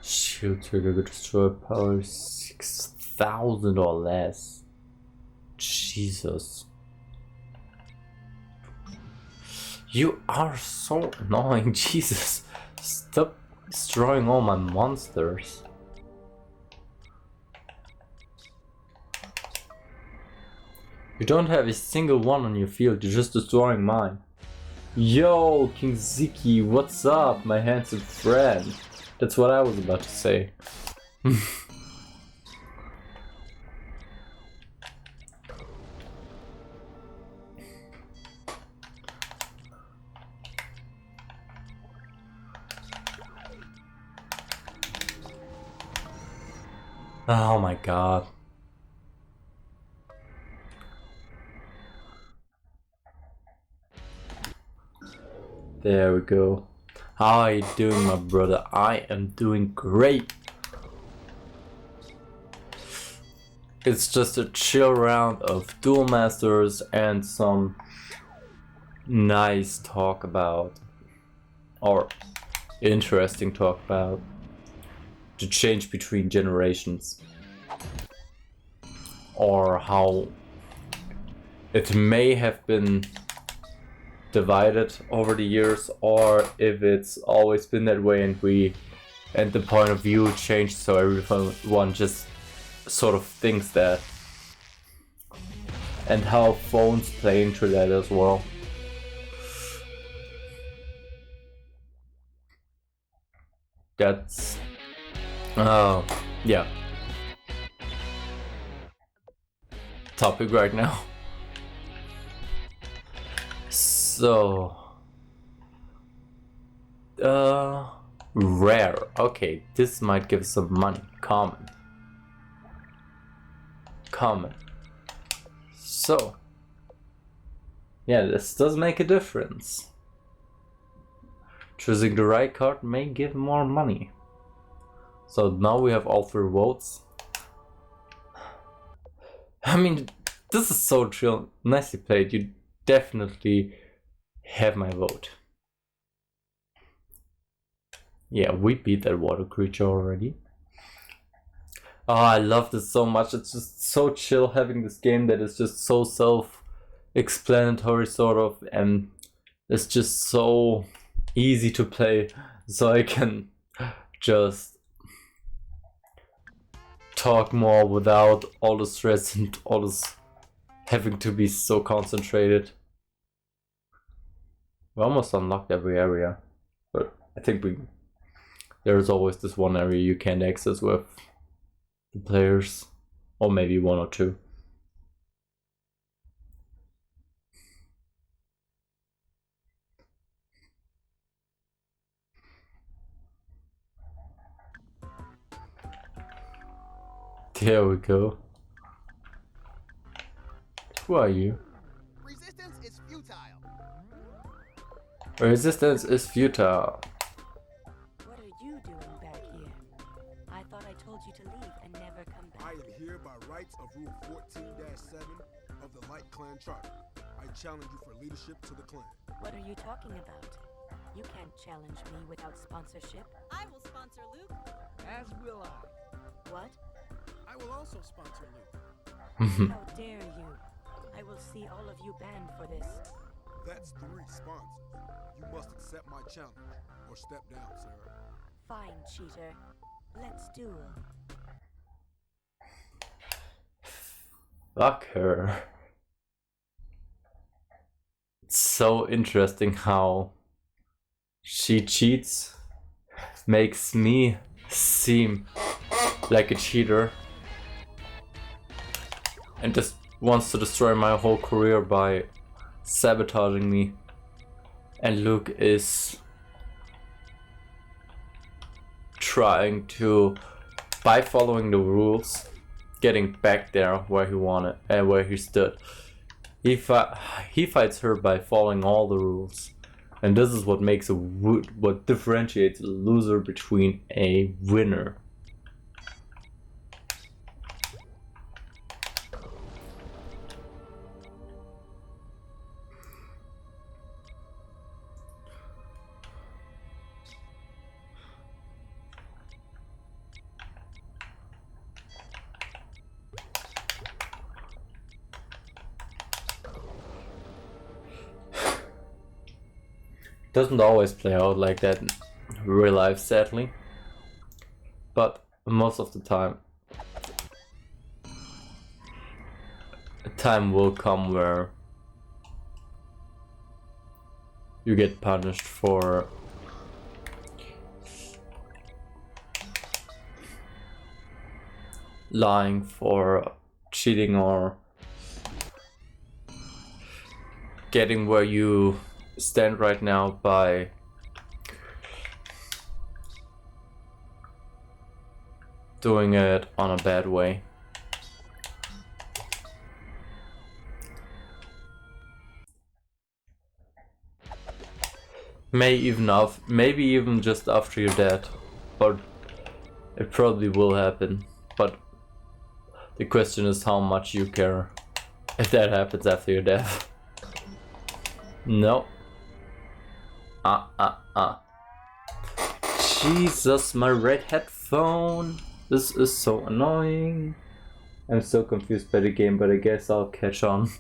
Speaker 1: Shield trigger could destroy power 6,000 or less. Jesus. You are so annoying, Jesus. Stop destroying all my monsters. You don't have a single one on your field, you're just destroying mine. Yo, King Ziki, what's up, my handsome friend? That's what I was about to say. Oh my god. There we go. How are you doing, my brother? I am doing great. It's just a chill round of Duel Masters and some nice talk about, or interesting talk about, the change between generations, or how it may have been divided over the years, or if it's always been that way and the point of view changed, so everyone just sort of thinks that, and how phones play into that as well. That's yeah, topic right now. So rare. Okay, this might give some money. Common. So yeah, this does make a difference. Choosing the right card may give more money. So now we have all 3 votes. I mean, this is so chill. Nicely played. You definitely have my vote. Yeah, we beat that water creature already. Oh, I love this so much. It's just so chill having this game that is just so self-explanatory, sort of, and it's just so easy to play, so I can just talk more without all the stress and all this having to be so concentrated. We almost unlocked every area, but I think there's always this one area you can't access with the players, or maybe one or two. There we go. Who are you?
Speaker 2: Resistance is futile.
Speaker 1: Resistance is futile.
Speaker 3: What are you doing back here? I thought I told you to leave and never come
Speaker 2: I
Speaker 3: back.
Speaker 2: am here by rights of Rule 14-7 of the Light Clan Charter. I challenge you for leadership to the clan.
Speaker 3: What are you talking about? You can't challenge me without sponsorship.
Speaker 9: I will sponsor Luke.
Speaker 5: As will I.
Speaker 3: What?
Speaker 5: I will also sponsor Luke.
Speaker 3: How dare you? I will see all of you banned for this.
Speaker 2: That's 3 sponsors. You must accept my challenge or step down, Sarah.
Speaker 3: Fine, cheater. Let's duel.
Speaker 1: Fuck her. It's so interesting how she cheats, makes me seem like a cheater, and just wants to destroy my whole career by sabotaging me. And Luke is trying to, by following the rules, getting back there where he wanted and where he stood. He fights her by following all the rules, and this is what makes what differentiates a loser between a winner. Doesn't always play out like that in real life, sadly, but most of the time a time will come where you get punished for lying, for cheating, or getting where you stand right now by doing it on a bad way. Maybe even just after you're dead, or it probably will happen, but the question is how much you care if that happens after your death. No. Jesus, my red headphone. This is so annoying. I'm so confused by the game, but I guess I'll catch on.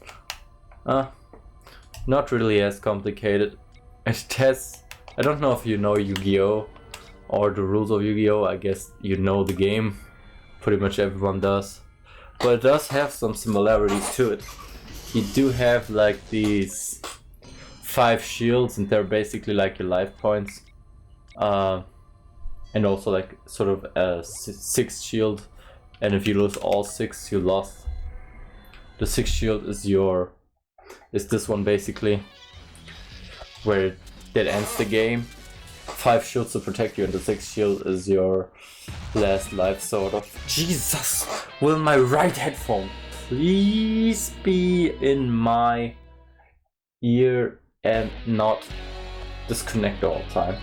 Speaker 1: Not really as complicated. I don't know if you know Yu-Gi-Oh! Or the rules of Yu-Gi-Oh! I guess you know the game. Pretty much everyone does. But it does have some similarities to it. You do have like these 5 shields, and they're basically like your life points. And also like sort of a 6th shield, and if you lose all 6, you lost. The 6th shield is this one basically, where that ends the game. 5 shields to protect you, and the 6th shield is your last life, sort of. Jesus! Will my right headphone please be in my ear and not disconnect all the time?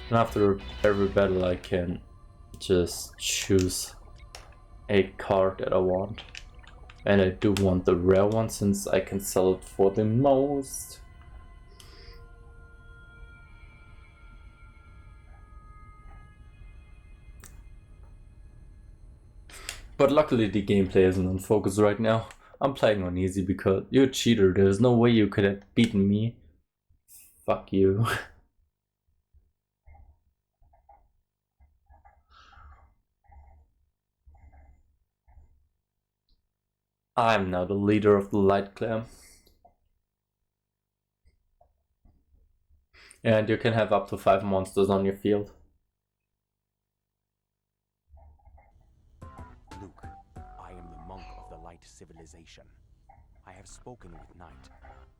Speaker 1: And after every battle I can just choose a card that I want. And I do want the rare one, since I can sell it for the most. But luckily the gameplay isn't on focus right now. I'm playing on easy because you're a cheater. There's no way you could have beaten me. Fuck you. I'm now the leader of the Light Clan. And you can have up to 5 monsters on your field.
Speaker 10: Luke, I am the monk of the light civilization. I have spoken with Night,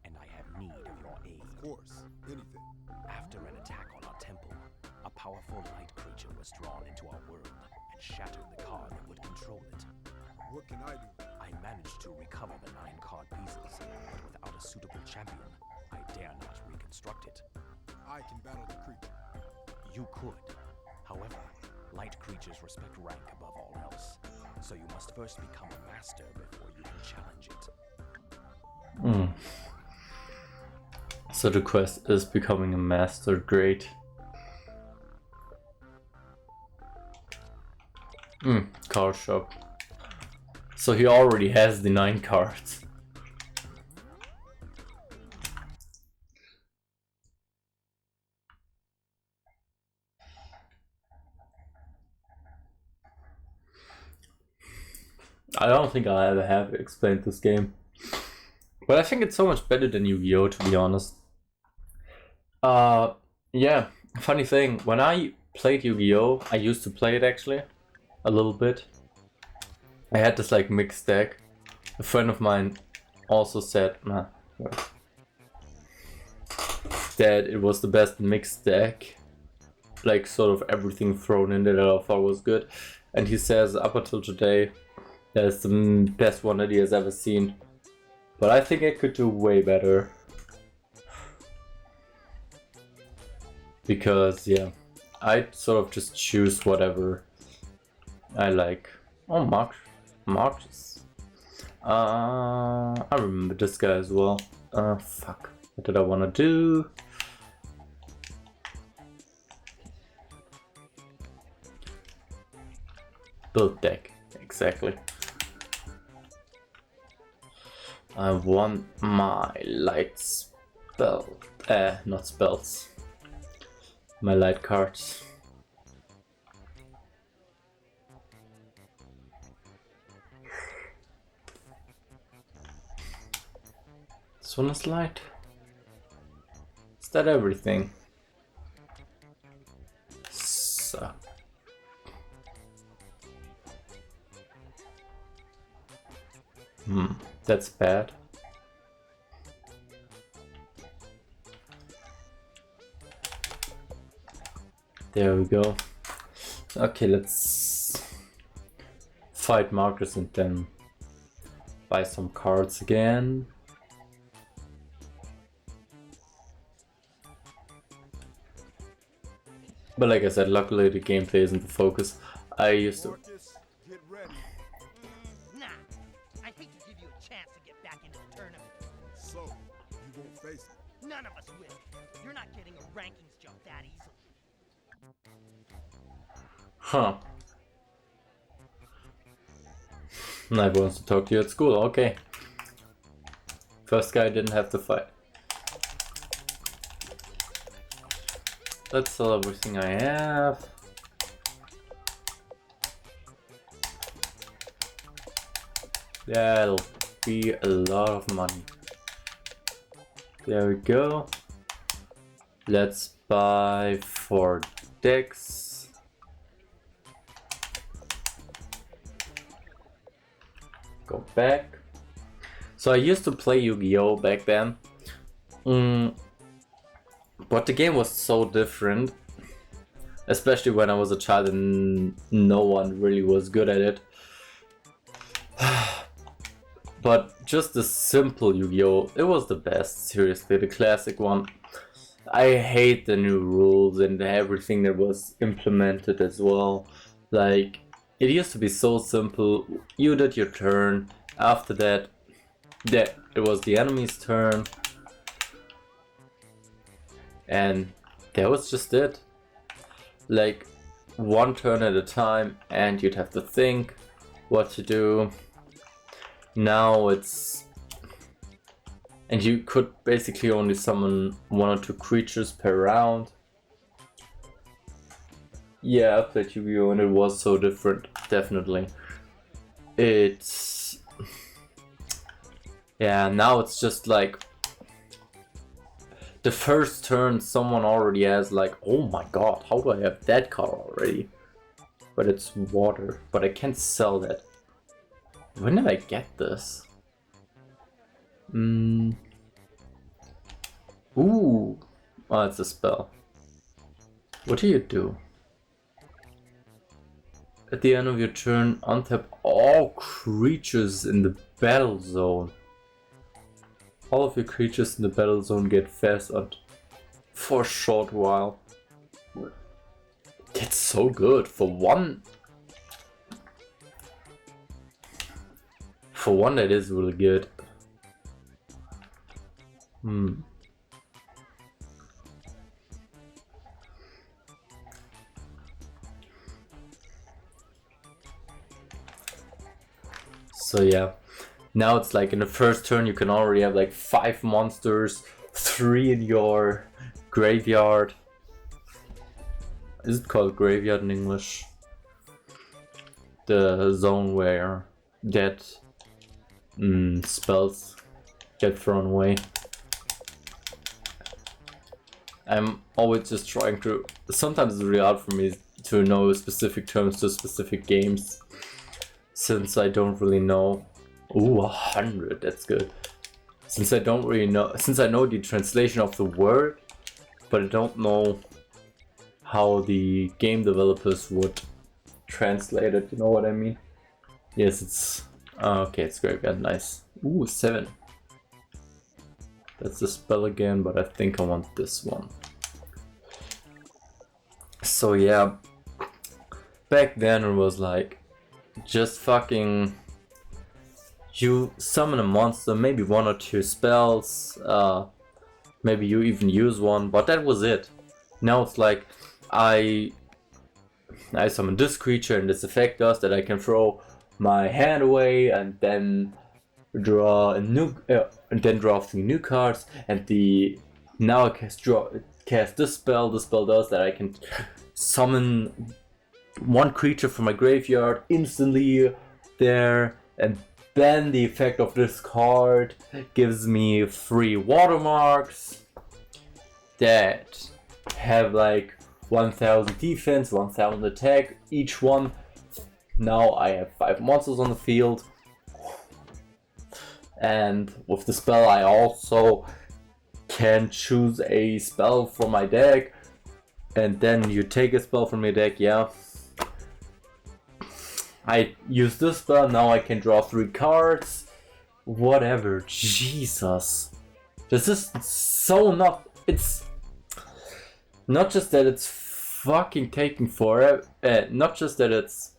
Speaker 10: and I have need of your aid.
Speaker 2: Of course, anything.
Speaker 10: After an attack on our temple, a powerful light creature was drawn into our world and shattered the card that would control it.
Speaker 2: What can I do?
Speaker 10: I managed to recover the 9 card pieces, but without a suitable champion, I dare not reconstruct it.
Speaker 2: I can battle the creature.
Speaker 10: You could. However, light creatures respect rank above all else, so you must first become a master before you can challenge it.
Speaker 1: So the quest is becoming a master. Great. Card shop. So he already has the 9 cards. I don't think I'll ever have explained this game. But I think it's so much better than Yu-Gi-Oh, to be honest. Yeah, funny thing, when I played Yu-Gi-Oh, I used to play it actually, a little bit. I had this like mixed deck. A friend of mine also said that it was the best mixed deck. Like sort of everything thrown in there that I thought was good. And he says up until today, that's the best one that he has ever seen. But I think I could do way better. Because, yeah, I sort of just choose whatever I like. Oh, Marcus. I remember this guy as well. Fuck. What did I want to do? Build deck. Exactly. I want my light spell. Not spells. My light cards. This one is light. Is that everything? So. That's bad. There we go. Okay, let's fight Marcus and then buy some cards again. But like I said, luckily the gameplay isn't the focus. I used to...
Speaker 2: Marcus, get ready.
Speaker 5: Nah, I hate to give you a chance to get back into the tournament.
Speaker 2: So, you won't face it.
Speaker 5: None of us will. You're not getting a rankings jump that easily.
Speaker 1: Huh. Knight wants to talk to you at school, okay. First guy didn't have to fight. Let's sell everything I have. That'll be a lot of money. There we go. Let's buy 4 decks. Go back. So I used to play Yu-Gi-Oh back then. But the game was so different. Especially when I was a child and no one really was good at it. But just the simple Yu-Gi-Oh! It was the best, seriously, the classic one. I hate the new rules and everything that was implemented as well. Like, it used to be so simple. You did your turn. After that, it was the enemy's turn. And that was just it. Like, one turn at a time, and you'd have to think what to do. Now it's... And you could basically only summon 1 or 2 creatures per round. Yeah, I played Yu-Gi-Oh! And it was so different, definitely. It's... Yeah, now it's just like... The first turn someone already has like, oh my god, how do I have that card already? But it's water, but I can't sell that. When did I get this? Ooh. Oh, it's a spell. What do you do? At the end of your turn, untap all creatures in the battle zone. All of your creatures in the battle zone get fast up for a short while. That's so good for one. For one, that is really good. So yeah, now it's like in the first turn you can already have like 5 monsters, 3 in your graveyard. Is it called graveyard in English? The zone where dead spells get thrown away. I'm always just trying to... Sometimes it's really hard for me to know specific terms to specific games, since I don't really know. Ooh, 100, that's good. Since I don't really know... Since I know the translation of the word, but I don't know how the game developers would translate it, you know what I mean? Yes, it's... okay, it's graveyard, nice. Ooh, 7. That's the spell again, but I think I want this one. So yeah, back then it was like, just fucking, you summon a monster, maybe 1 or 2 spells, maybe you even use one, but that was it. Now it's like, I summon this creature and this effect does that I can throw my hand away and then draw a new and then draw 3 new cards, and now I cast this spell does that I can summon 1 creature from my graveyard instantly there, and then the effect of this card gives me 3 watermarks that have like 1000 defense, 1000 attack each one. Now I have 5 monsters on the field. And with the spell I also can choose a spell from my deck, and then you take a spell from your deck, yeah. I use this spell, now I can draw 3 cards. Whatever, Jesus. This is so not... It's not just that it's fucking taking forever, not just that it's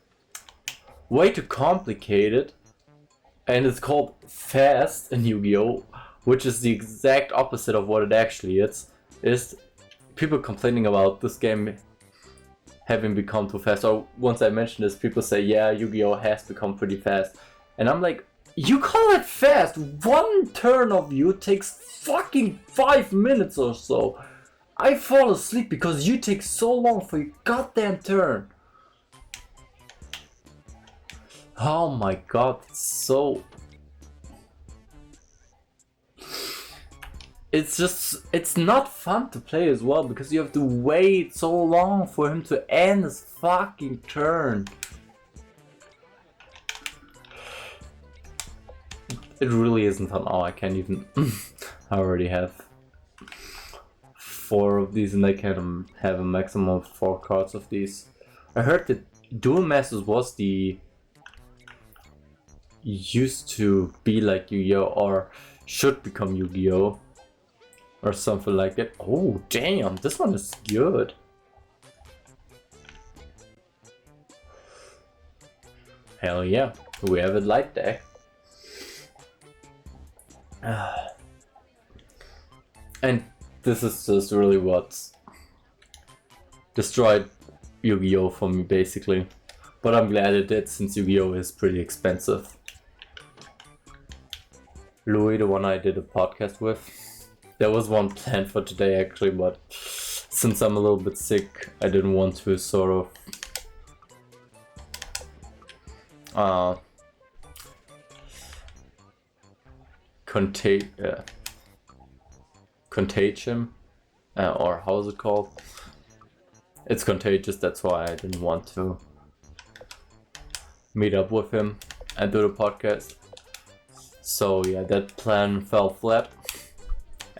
Speaker 1: way too complicated, and it's called fast in Yu-Gi-Oh! Which is the exact opposite of what it actually is people complaining about this game having become too fast. Or once I mention this, people say, yeah, Yu-Gi-Oh! Has become pretty fast. And I'm like, you call it fast? 1 turn of you takes fucking 5 minutes or so. I fall asleep because you take so long for your goddamn turn. Oh my god, it's so... It's just... It's not fun to play as well, because you have to wait so long for him to end his fucking turn. It really isn't fun. Oh, I can't even... I already have 4 of these, and I can have a maximum of 4 cards of these. I heard that Duel Masters was the... used to be like Yu-Gi-Oh! Or should become Yu-Gi-Oh! Or something like that. Oh damn, this one is good. Hell yeah, we have a light deck. And this is just really what destroyed Yu-Gi-Oh! For me basically. But I'm glad it did, since Yu-Gi-Oh! Is pretty expensive. Louis, the one I did a podcast with. There was one planned for today actually, but since I'm a little bit sick, I didn't want to sort of contagion, or how's it called? It's contagious, that's why I didn't want to meet up with him and do the podcast. So yeah, that plan fell flat,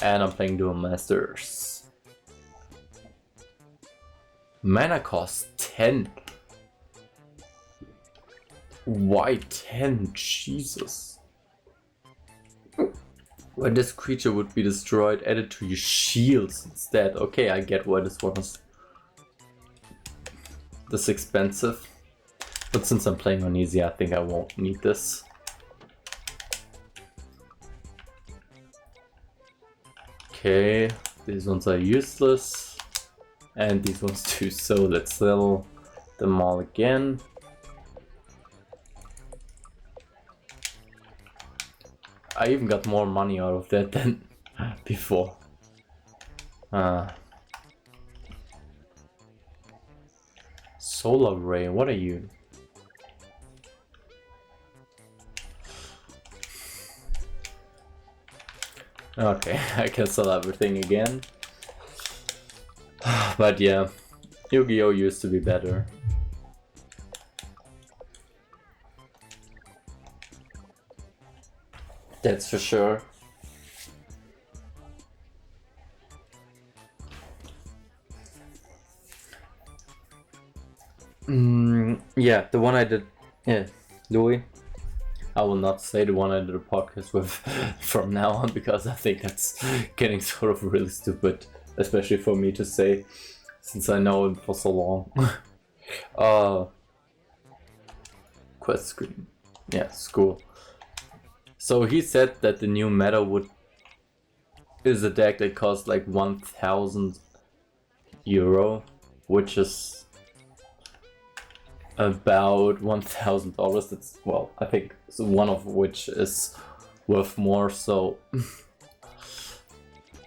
Speaker 1: and I'm playing Duel Masters. Mana cost 10. Why 10? Jesus. When this creature would be destroyed, add it to your shields instead. Okay, I get why this one is this expensive. But since I'm playing on easy, I think I won't need this. Okay, these ones are useless. And these ones too, so let's sell them all again. I even got more money out of that than before. Solar Ray, what are you? Okay, I can sell everything again. But yeah, Yu-Gi-Oh! Used to be better. That's for sure. Yeah, the one I did, yeah, Louis. I will not say the one I did a podcast with from now on, because I think that's getting sort of really stupid, especially for me to say, since I know him for so long. Quest screen. Yeah, school. So he said that the new meta is a deck that costs like 1,000 euro, which is about $1,000. That's, well, I think one of which is worth more, so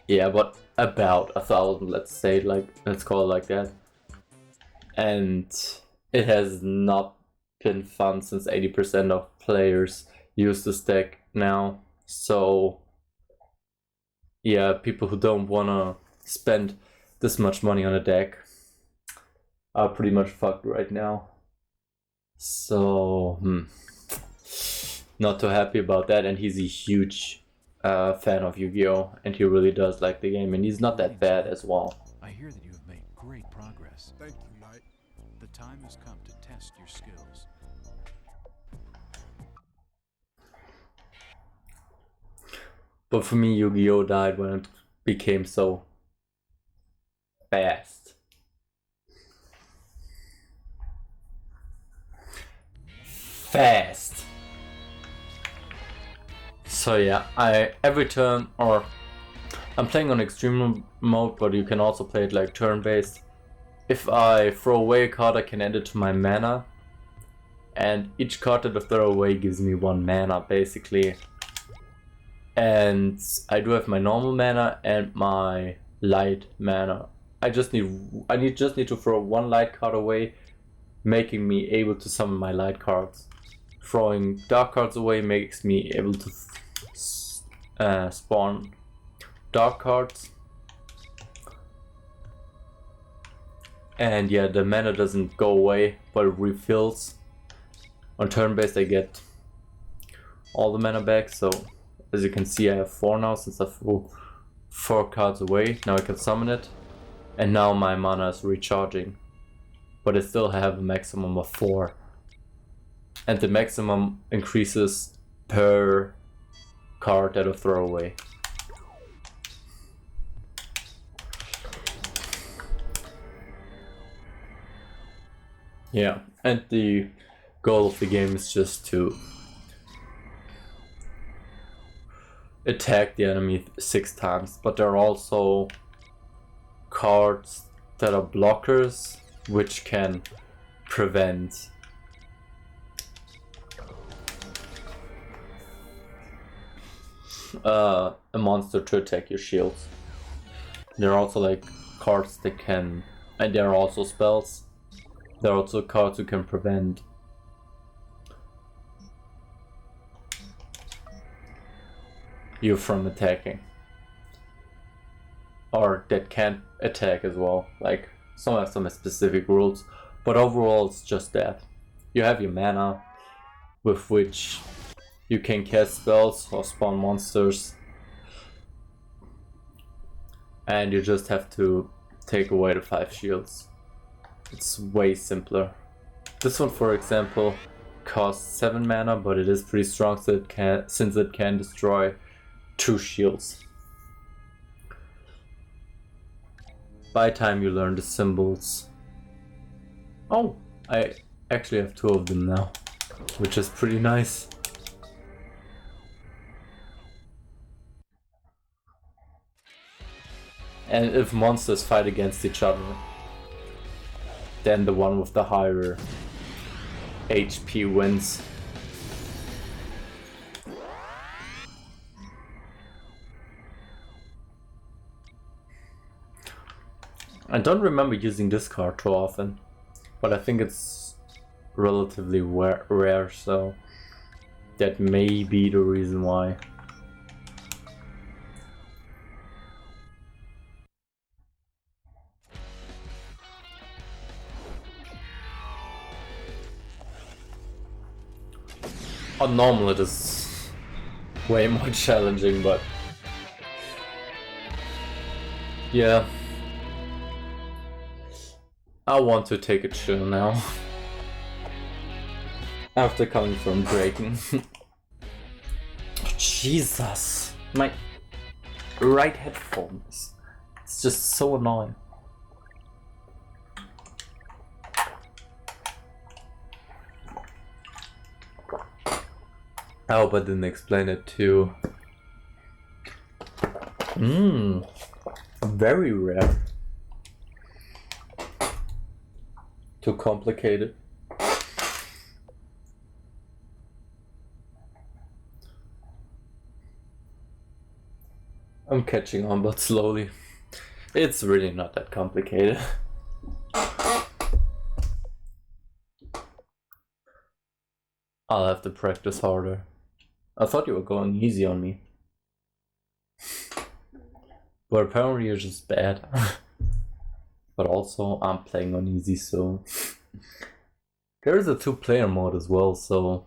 Speaker 1: yeah, but about 1,000, let's say, like, let's call it like that. And it has not been fun since 80% of players use this deck now, so yeah, people who don't wanna spend this much money on a deck are pretty much fucked right now. So, not too happy about that, and he's a huge fan of Yu-Gi-Oh! And he really does like the game, and he's not that bad as well.
Speaker 8: I hear that you have made great progress.
Speaker 2: Thank you, Knight.
Speaker 8: The time has come to test your skills.
Speaker 1: But for me, Yu-Gi-Oh! Died when it became so fast. So yeah, every turn, or I'm playing on extreme mode, but you can also play it like turn-based. If I throw away a card, I can add it to my mana, and each card that I throw away gives me 1 mana basically. And I do have my normal mana and my light mana. I just need to throw 1 light card away, making me able to summon my light cards. Throwing dark cards away makes me able to spawn dark cards. And yeah, the mana doesn't go away, but it refills. On turn based I get all the mana back, so as you can see I have 4 now since I threw 4 cards away. Now I can summon it, and now my mana is recharging. But I still have a maximum of 4. And the maximum increases per card that I throw away. Yeah, and the goal of the game is just to attack the enemy 6 times, but there are also cards that are blockers which can prevent a monster to attack your shields. There are also like cards that can, and there are also spells. There are also cards who can prevent you from attacking, or that can't attack as well. Like some have some specific rules, but overall it's just that you have your mana with which you can cast spells or spawn monsters, and you just have to take away the 5 shields. It's way simpler. This one, for example, costs 7 mana, but it is pretty strong since it can destroy 2 shields. By time you learn the symbols. Oh, I actually have 2 of them now, which is pretty nice. And if monsters fight against each other, then the one with the higher HP wins. I don't remember using this card too often, but I think it's relatively rare, so that may be the reason why. On normal it is way more challenging, but yeah. I want to take a chill now. After coming from breaking. Jesus! My right headphone it's just so annoying. I hope I didn't explain it too. Very rare. Too complicated. I'm catching on, but slowly. It's really not that complicated. I'll have to practice harder. I thought you were going easy on me. But apparently you're just bad. But also I'm playing on easy, so... There is a 2-player mode as well, so...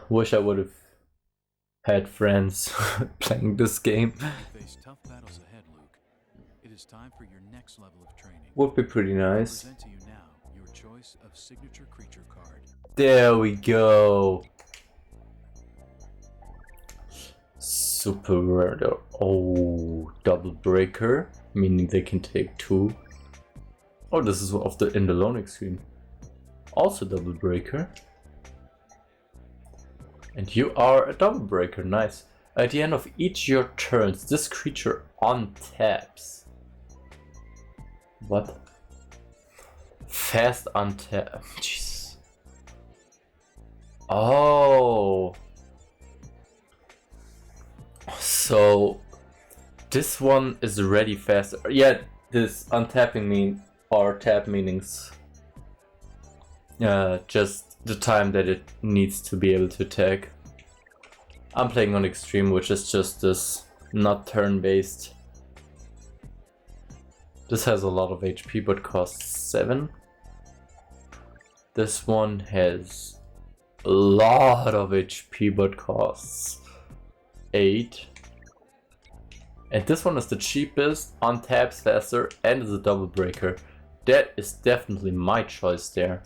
Speaker 1: wish I would have had friends playing this game.
Speaker 8: You face tough battles ahead, Luke. It is time for your next level of training.
Speaker 1: Would be pretty nice.
Speaker 8: I present to you now your choice of signature creature card.
Speaker 1: There we go. Super rare. Oh, double breaker, meaning they can take 2. Oh, this is of the in the loan extreme. Also double breaker. And you are a double breaker, nice. At the end of each your turns, this creature untaps. What? Fast untap. Jesus. Oh. So this one is already faster. Yeah, this untapping or tap meanings. Just the time that it needs to be able to attack. I'm playing on extreme, which is just this, not turn-based. This has a lot of HP but costs 7. This one has a lot of HP but costs 8. And this one is the cheapest, untaps faster, and is a double breaker. That is definitely my choice there.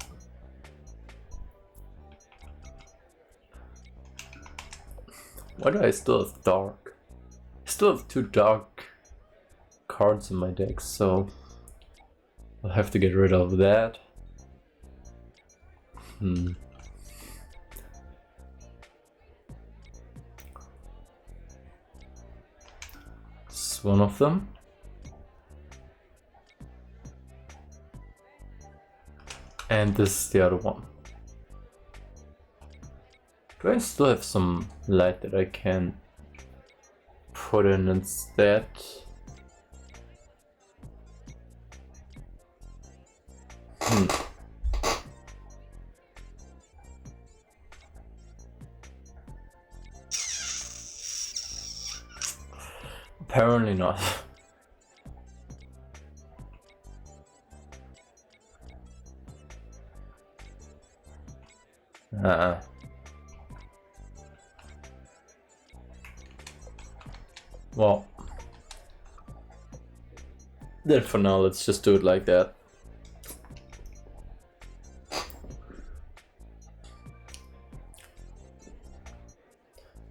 Speaker 1: Why do I still have dark? I still have 2 dark cards in my deck, so I'll have to get rid of that. This is one of them. And this is the other one. Do I still have some light that I can put in instead. Apparently not. Well, then for now, let's just do it like that.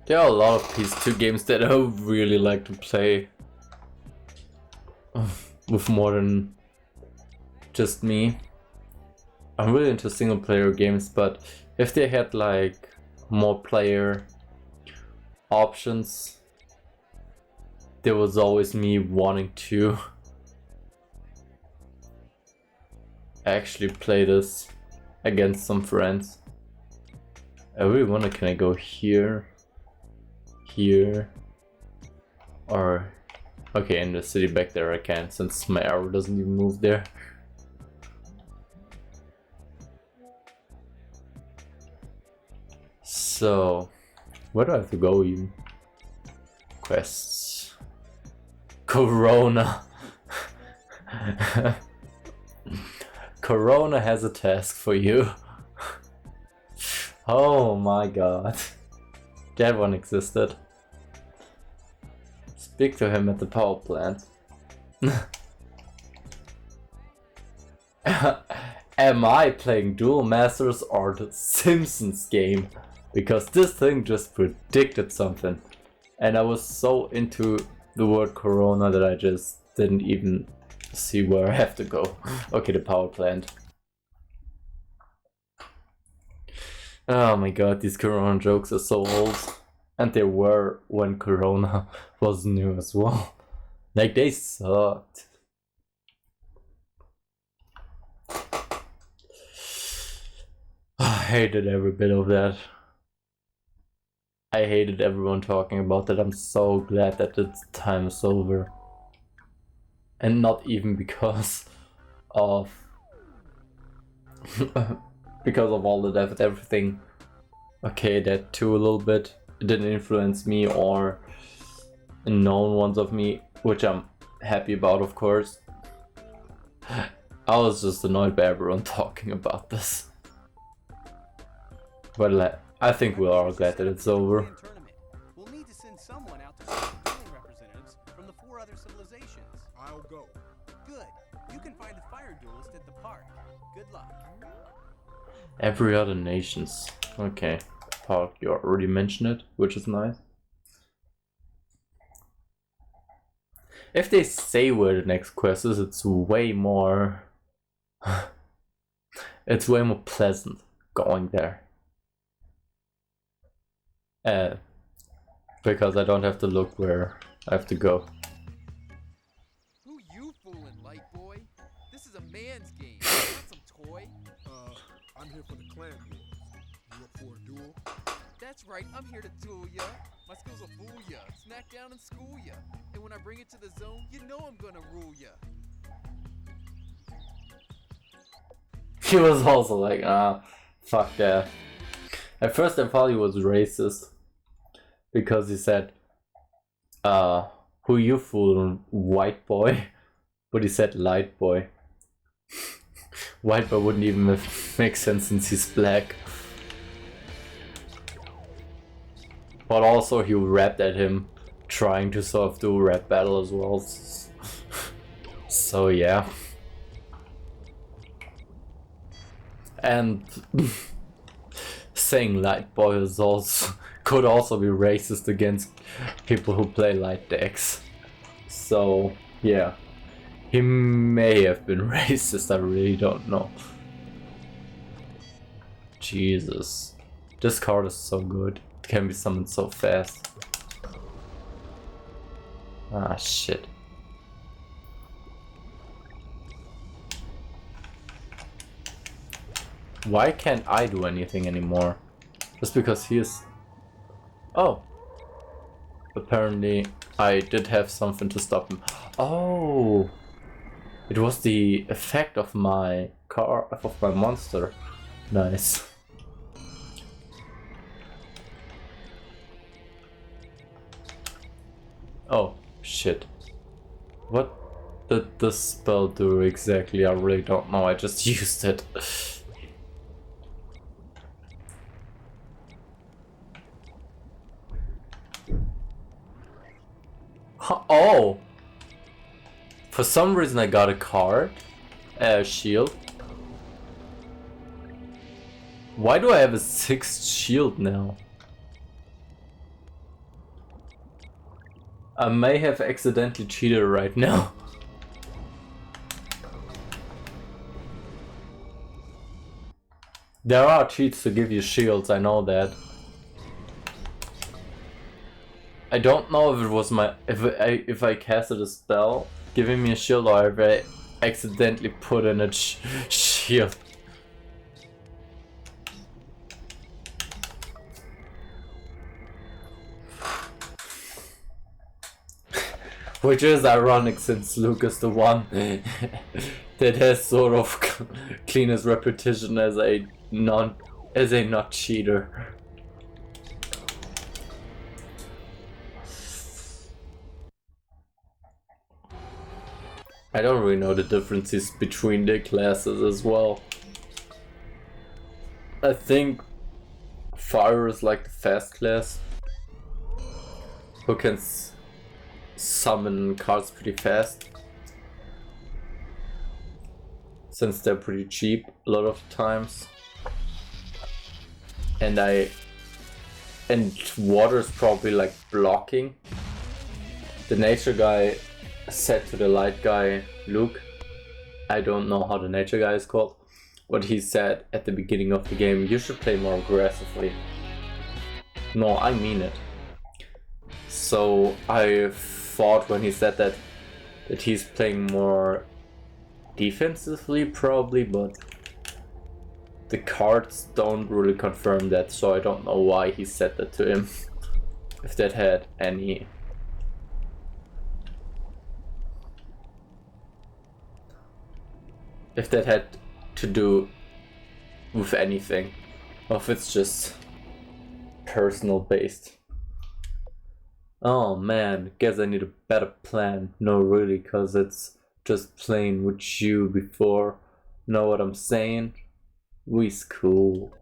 Speaker 1: There are a lot of PS2 games that I would really like to play with more than just me. I'm really into single player games, but if they had like more player options, there was always me wanting to actually play this against some friends. I really wonder, can I go here? Here? Or... okay, in the city back there I can, since my arrow doesn't even move there. So... where do I have to go even? Quests... Corona! Corona has a task for you. Oh my god. That one existed. Speak to him at the power plant. Am I playing Duel Masters or the Simpsons game? Because this thing just predicted something. And I was so into the word Corona that I just didn't even see where I have to go. Okay, the power plant. Oh my god, these Corona jokes are so old. And they were when Corona was new as well. Like, they sucked. I hated every bit of that. I hated everyone talking about that. I'm so glad that the time is over. And not even because of because of all the death and everything. Okay, that too a little bit. It didn't influence me or known ones of me, which I'm happy about, of course. I was just annoyed by everyone talking about this. But I think we're all glad that it's over.
Speaker 5: We'll need to send someone out to select dueling representatives from the 4 other civilizations.
Speaker 2: I'll go.
Speaker 5: Good. You can find the fire duelist at the park. Good luck.
Speaker 1: Every other nations. Okay. Park, you already mentioned it, which is nice. If they say where the next quest is, it's way more... it's way more pleasant going there. Because I don't have to look where I have to go.
Speaker 5: Who you fooling, light boy? This is a man's game, not some toy.
Speaker 2: I'm here for the clan wars. You up for a duel?
Speaker 5: That's right, I'm here to duel ya. My skills will fool ya, smack down and school ya. And when I bring it to the zone, you know I'm gonna rule ya.
Speaker 1: He was also like, fuck that. At first I thought he was racist. Because he said, who you fooling, white boy? But he said light boy. White boy wouldn't even make sense since he's black. But also he rapped at him, trying to sort of do a rap battle as well. So yeah. And saying light boy is also could also be racist against people who play light decks. So yeah, he may have been racist, I really don't know. Jesus, this card is so good. It can be summoned so fast. Ah shit. Why can't I do anything anymore? Just because he is... Oh. Apparently I did have something to stop him. Oh, it was the effect of my car, of my monster. Nice. Oh, shit. What did the spell do exactly? I really don't know, I just used it. Oh! For some reason I got a card. A shield. Why do I have a 6th shield now? I may have accidentally cheated right now. There are cheats to give you shields, I know that. I don't know if it was my if I casted a spell giving me a shield or if I accidentally put in a shield. Which is ironic since Luke is the one that has sort of cleanest reputation as a not cheater. I don't really know the differences between the classes as well. I think Fire is like the fast class, who can summon cards pretty fast, since they're pretty cheap a lot of times. And Water is probably like blocking. The nature guy said to the light guy, Luke, I don't know how the nature guy is called, but he said at the beginning of the game, you should play more aggressively. No, I mean it. So I thought when he said that he's playing more defensively probably, but the cards don't really confirm that, so I don't know why he said that to him. If that had any to do with anything, or if it's just personal based. Oh man, guess I need a better plan. No really, cause it's just playing with you before. Know what I'm saying? We's cool.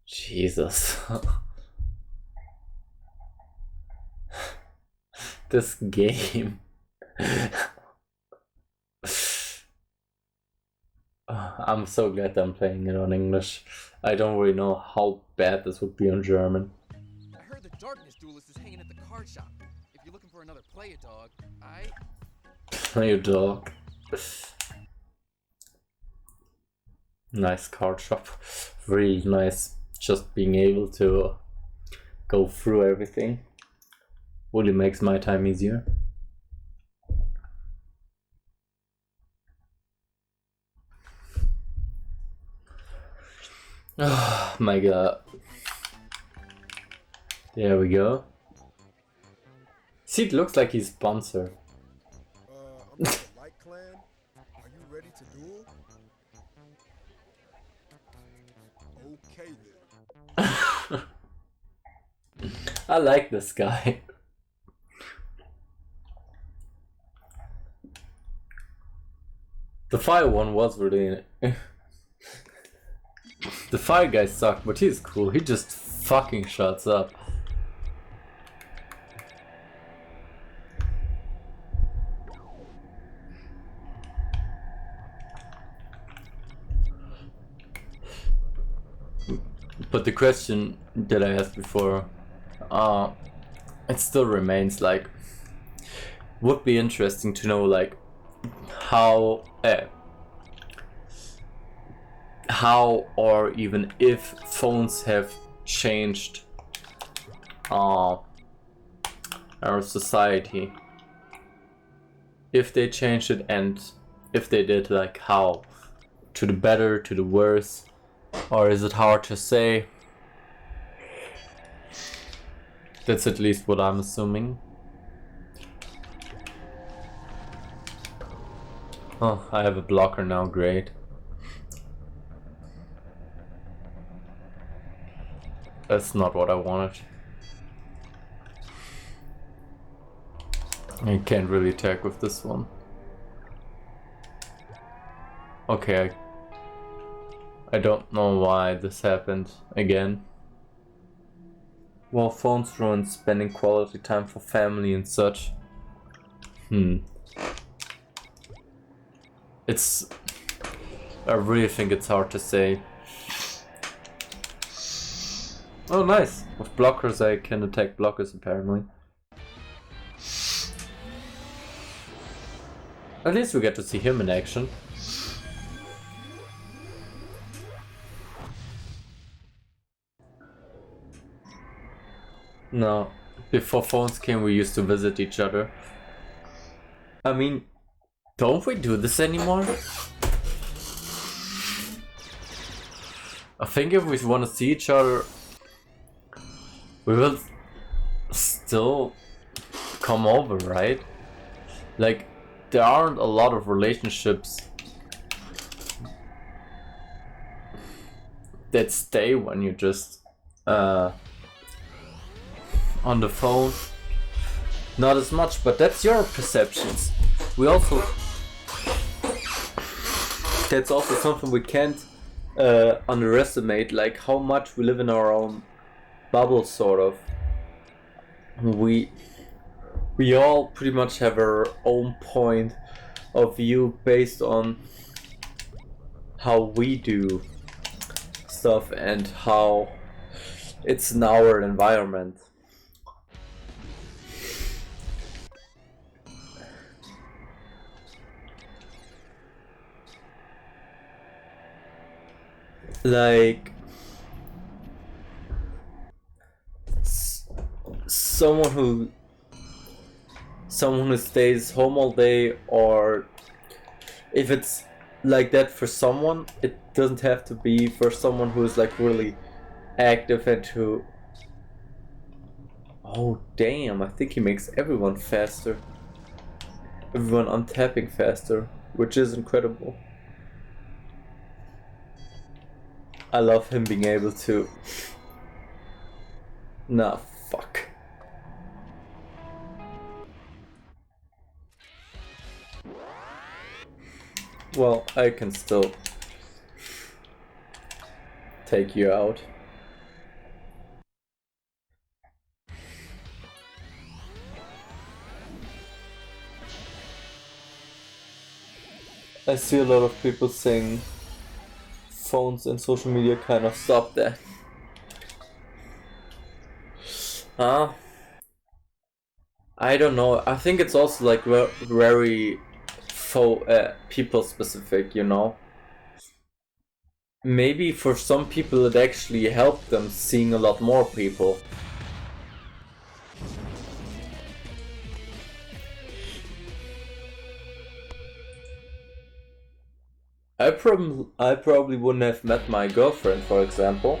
Speaker 1: Jesus. This game. I'm so glad I'm playing it on English. I don't really know how bad this would be on German.
Speaker 5: I heard the Darkness Duelist is hanging at the card shop. If you're looking for another play-a-dog,
Speaker 1: Play a dog. Nice card shop. Really nice. Just being able to go through everything really makes my time easier. Oh my god. There we go. See, it looks like he's sponsored.
Speaker 2: I'm from the Light Clan. Are you ready to duel? Okay then.
Speaker 1: I like this guy. The fire one was really... The fire guy sucked, but he's cool. He just fucking shuts up. But the question that I asked before, it still remains, like, would be interesting to know, like, how or even if phones have changed our society. If they changed it, and if they did, like, how? To the better, to the worse? Or is it hard to say? That's at least what I'm assuming. Oh, I have a blocker now, great. That's not what I wanted. I can't really attack with this one. Okay, I don't know why this happened again. Well, phones ruin spending quality time for family and such. I really think it's hard to say. Oh, nice. With blockers, I can attack blockers apparently. At least we get to see him in action. No, before phones came, we used to visit each other. I mean, don't we do this anymore? I think if we want to see each other, we will still come over, right? Like, there aren't a lot of relationships that stay when you just on the phone. Not as much, but that's your perceptions. We also, that's also something we can't underestimate, like how much we live in our own bubble, sort of. We all pretty much have our own point of view based on how we do stuff and how it's in our environment. Like someone who stays home all day, or if it's like that for someone, it doesn't have to be for someone who is like really active and who... Oh damn, I think he makes everyone faster. Everyone untapping faster, which is incredible. I love him being able to... Nah, fuck. Well, I can still take you out. I see a lot of people saying phones and social media kind of stop that. I don't know. I think it's also like very people specific, you know. Maybe for some people it actually helped them seeing a lot more people. I probably wouldn't have met my girlfriend, for example.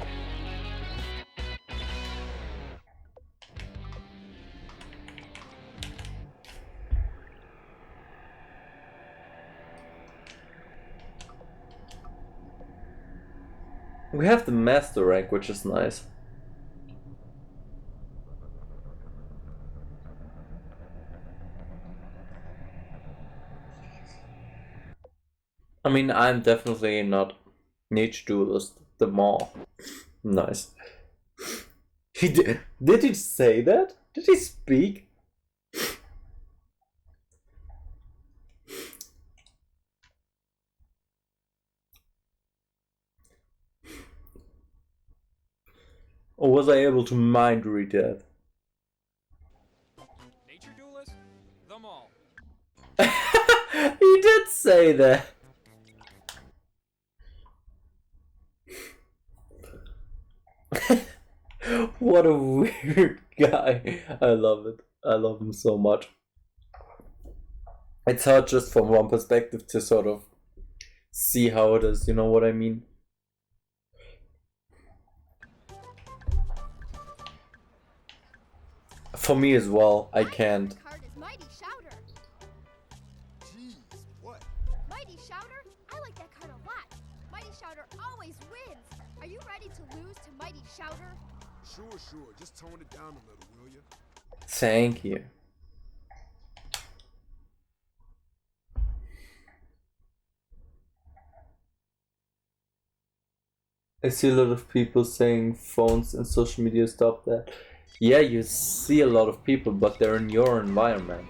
Speaker 1: We have the master rank, which is nice. I mean, I'm definitely not niche duelist, the mall. Nice. He did he say that? Did he speak? Or was I able to mind read that?
Speaker 7: Nature duelist? The mall.
Speaker 1: He did say that. What a weird guy. I love it. I love him so much. It's hard just from one perspective to sort of see how it is, you know what I mean? For me as well, I can't.
Speaker 6: Card is mighty shouter.
Speaker 2: Jeez, what?
Speaker 6: My Mighty Shouter? I like that card a lot. Mighty Shouter always wins. Are you ready to lose to Mighty Shouter?
Speaker 2: Sure. Just tone it down a little, will you?
Speaker 1: Thank you. I see a lot of people saying phones and social media stop that. Yeah, you see a lot of people, but they're in your environment.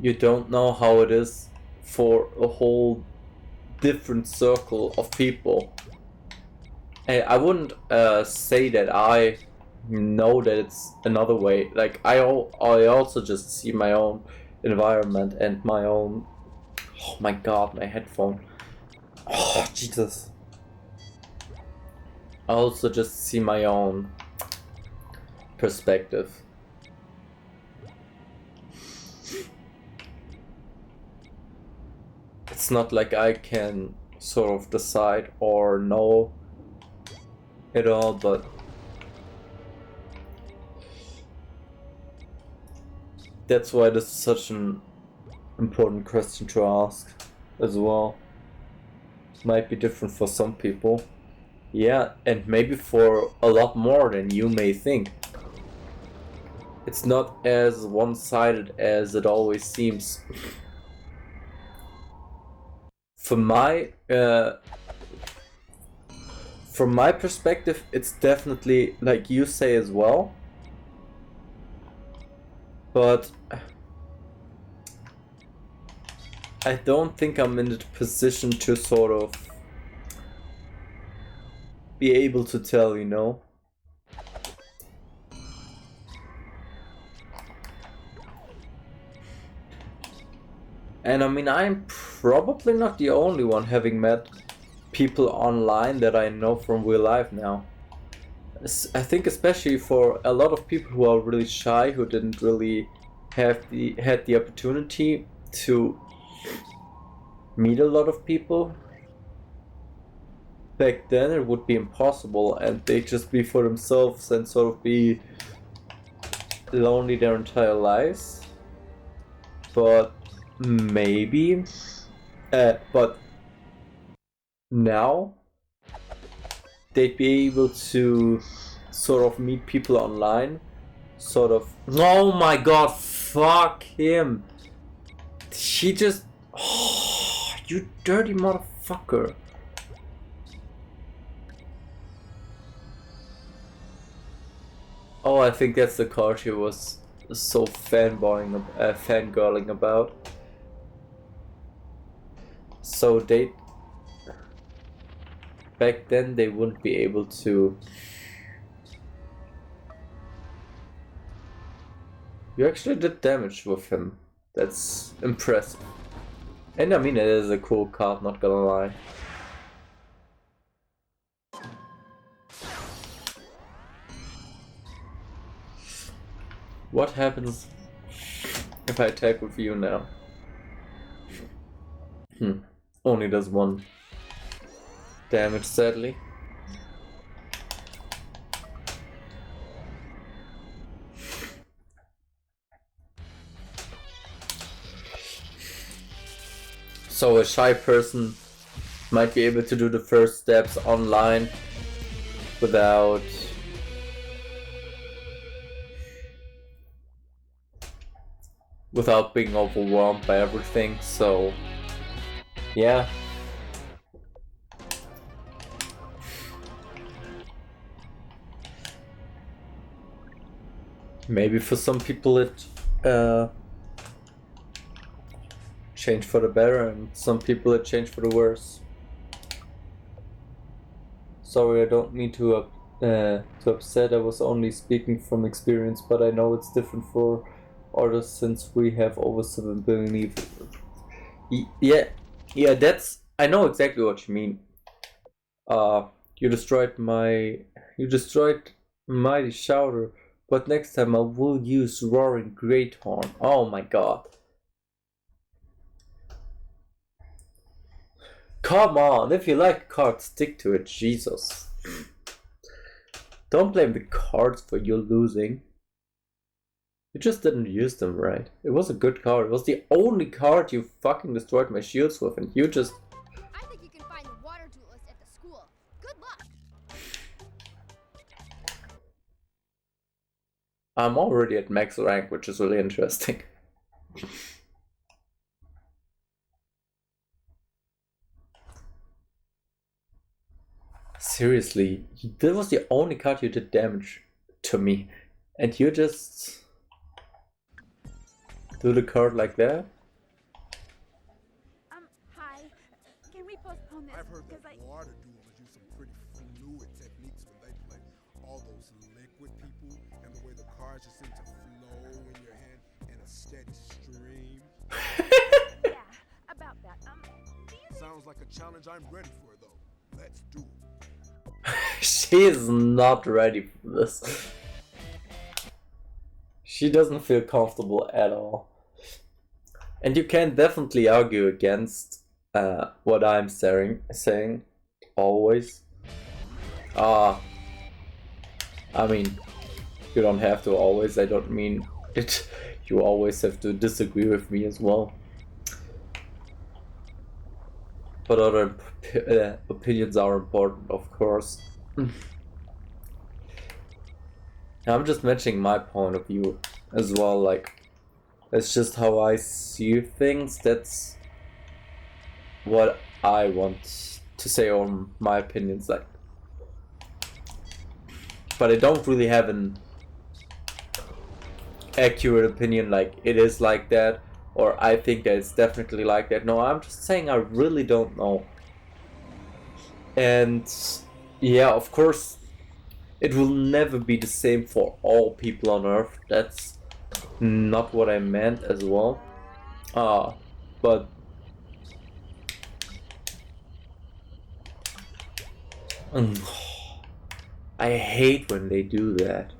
Speaker 1: You don't know how it is for a whole different circle of people. And I wouldn't say that I know that it's another way. Like I also just see my own environment and my own. Oh my god, my headphone. Oh Jesus. I also just see my own perspective. It's not like I can sort of decide or know it all, but that's why this is such an important question to ask as well. Might be different for some people. Yeah, and maybe for a lot more than you may think. It's not as one-sided as it always seems. From my perspective, it's definitely like you say as well. But I don't think I'm in the position to sort of be able to tell, you know? And I mean, I'm probably not the only one having met people online that I know from real life now. I think especially for a lot of people who are really shy, who didn't really had the opportunity to meet a lot of people. Back then it would be impossible and they'd just be for themselves and sort of be lonely their entire lives. But maybe but now they'd be able to sort of meet people online, sort of. Oh my god, fuck him. She just. Oh, you dirty motherfucker. Oh, I think that's the card she was so fangirling about. So back then they wouldn't be able to. You actually did damage with him. That's impressive. And I mean, it is a cool card, not gonna lie. What happens if I attack with you now? Only does 1 damage, sadly. So a shy person might be able to do the first steps online without being overwhelmed by everything, so yeah. Maybe for some people it changed for the better, and some people it changed for the worse. Sorry, I don't mean to upset. I was only speaking from experience, but I know it's different for others since we have over 7 billion evil. Yeah, that's. I know exactly what you mean. You destroyed Mighty Shouter, but next time I will use Roaring Great Horn. Oh my god. Come on, if you like cards, stick to it, Jesus. Don't blame the cards for you losing. You just didn't use them right. It was a good card. It was the only card you fucking destroyed my shields with, and you just...
Speaker 6: I think you can find the water duelist at the school. Good luck.
Speaker 1: I'm already at max rank, which is really interesting. Seriously, that was the only card you did damage to me. And you just do the card like that?
Speaker 6: Hi. Can we postpone this?
Speaker 2: I've heard that water duelers use some pretty fluid techniques when they play. All those liquid people and the way the cards just seem to flow in your hand in a steady stream.
Speaker 6: Yeah, about that.
Speaker 2: Sounds like a challenge I'm ready for, though. Let's do it.
Speaker 1: She is not ready for this. She doesn't feel comfortable at all. And you can definitely argue against what I'm saying always. I mean, you don't have to always. I don't mean it. You always have to disagree with me as well. But other opinions are important, of course. I'm just mentioning my point of view as well. Like, that's just how I see things. That's what I want to say on my opinions. Like, but I don't really have an accurate opinion. Like, it is like that, or I think that it's definitely like that. No, I'm just saying I really don't know. And yeah, of course, it will never be the same for all people on Earth. That's not what I meant as well. But I hate when they do that.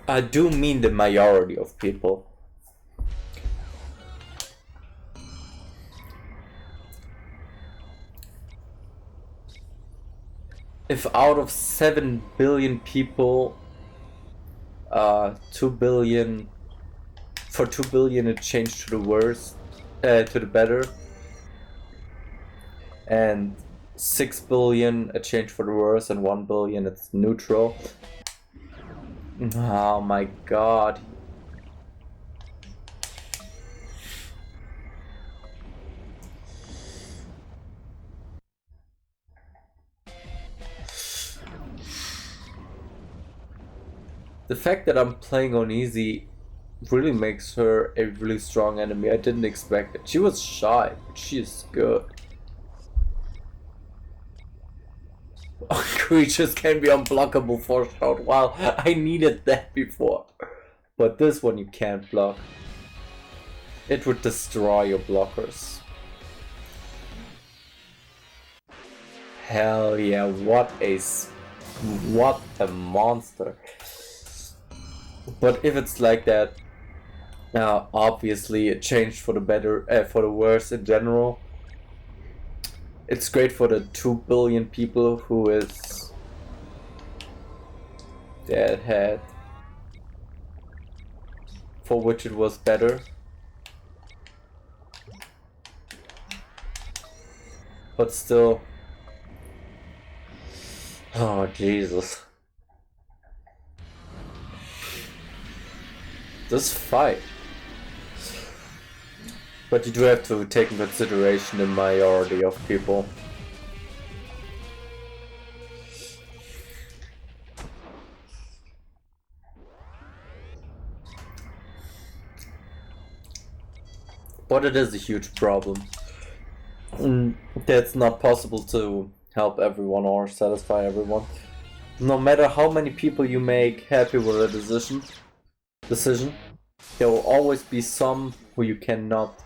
Speaker 1: I do mean the majority of people. If out of 7 billion people, 2 billion, for 2 billion it changed to the worse, to the better, and 6 billion it changed for the worse, and 1 billion it's neutral. Oh my god. The fact that I'm playing on easy really makes her a really strong enemy. I didn't expect it. She was shy, but she is good. Creatures can be unblockable for a short while. I needed that before. But this one you can't block. It would destroy your blockers. Hell yeah, what a monster. But if it's like that, now obviously it changed for the better, for the worse in general. It's great for the 2 billion people who is dead, for which it was better. But still, oh Jesus. This fight. But you do have to take in consideration the majority of people. But it is a huge problem. That's not possible to help everyone or satisfy everyone. No matter how many people you make happy with a decision, there will always be some who you cannot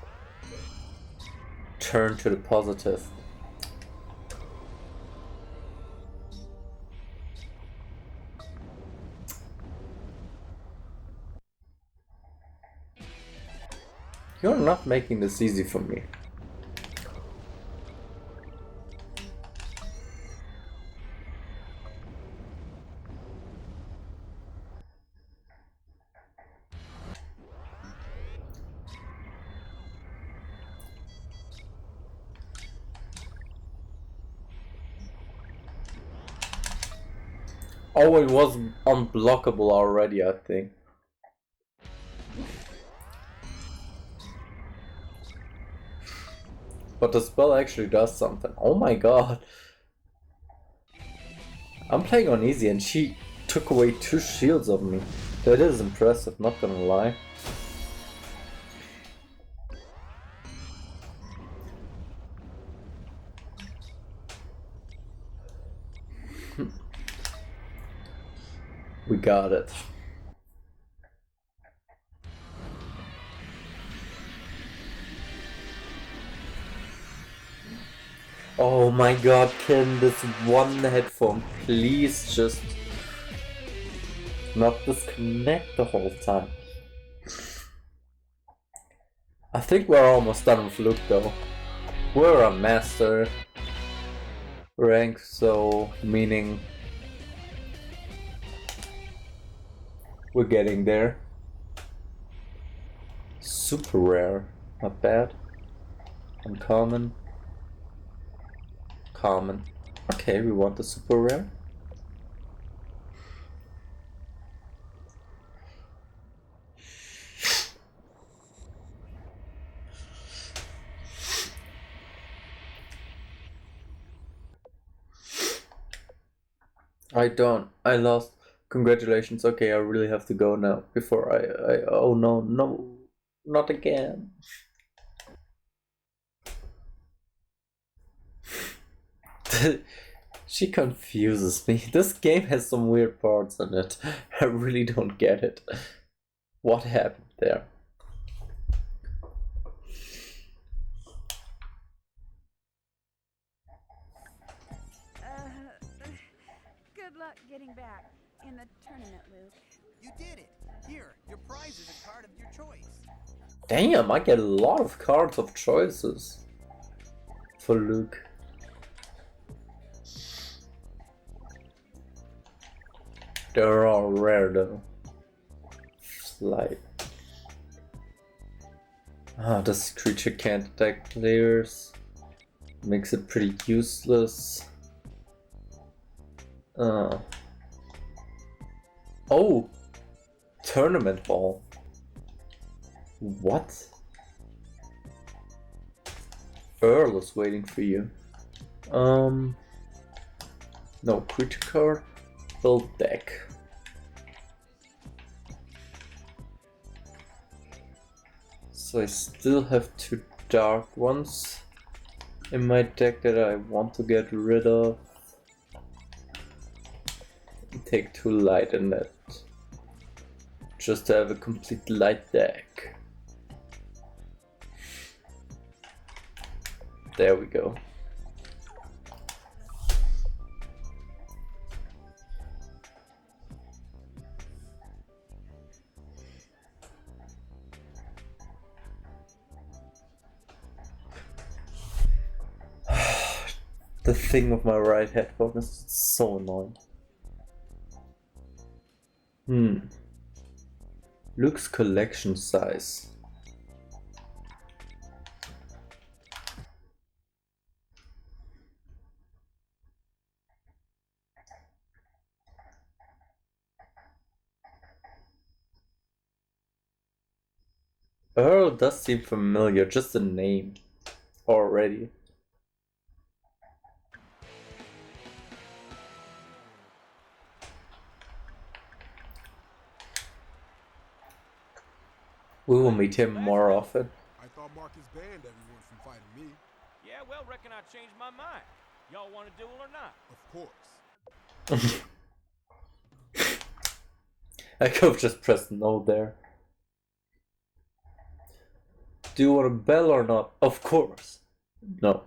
Speaker 1: turn to the positive. You're not making this easy for me. Oh, it was unblockable already, I think. But the spell actually does something. Oh my god. I'm playing on easy and she took away 2 shields of me. That is impressive, not gonna lie. We got it. Oh my god, can this one headphone please just not disconnect the whole time? I think we're almost done with Luke though. We're a master rank, so meaning we're getting there. Super rare, not bad. Uncommon. Common. Okay, we want the super rare. I lost. Congratulations. Okay, I really have to go now before oh no, not again. She confuses me. This game has some weird parts in it. I really don't get it. What happened there?
Speaker 11: Good luck getting back in the tournament, Luke.
Speaker 5: You did it! Here, your prize is a card of your choice.
Speaker 1: Damn, I get a lot of cards of choices for Luke. They're all rare though. Slide. Ah, this creature can't attack players. Makes it pretty useless. Oh! Tournament ball. What? Earl is waiting for you. No creature card. Build deck. So I still have 2 dark ones in my deck that I want to get rid of. Take 2 light in that. Just to have a complete light deck. There we go. The thing with my right headphone is so annoying. Luke's collection size. Earl does seem familiar, just the name already. We will meet him more often.
Speaker 2: I thought Marcus banned everyone from fighting me.
Speaker 7: Yeah, well, reckon I changed my mind. Y'all want to duel or not?
Speaker 2: Of course.
Speaker 1: I could have just pressed no there. Do you want a bell or not? Of course. No.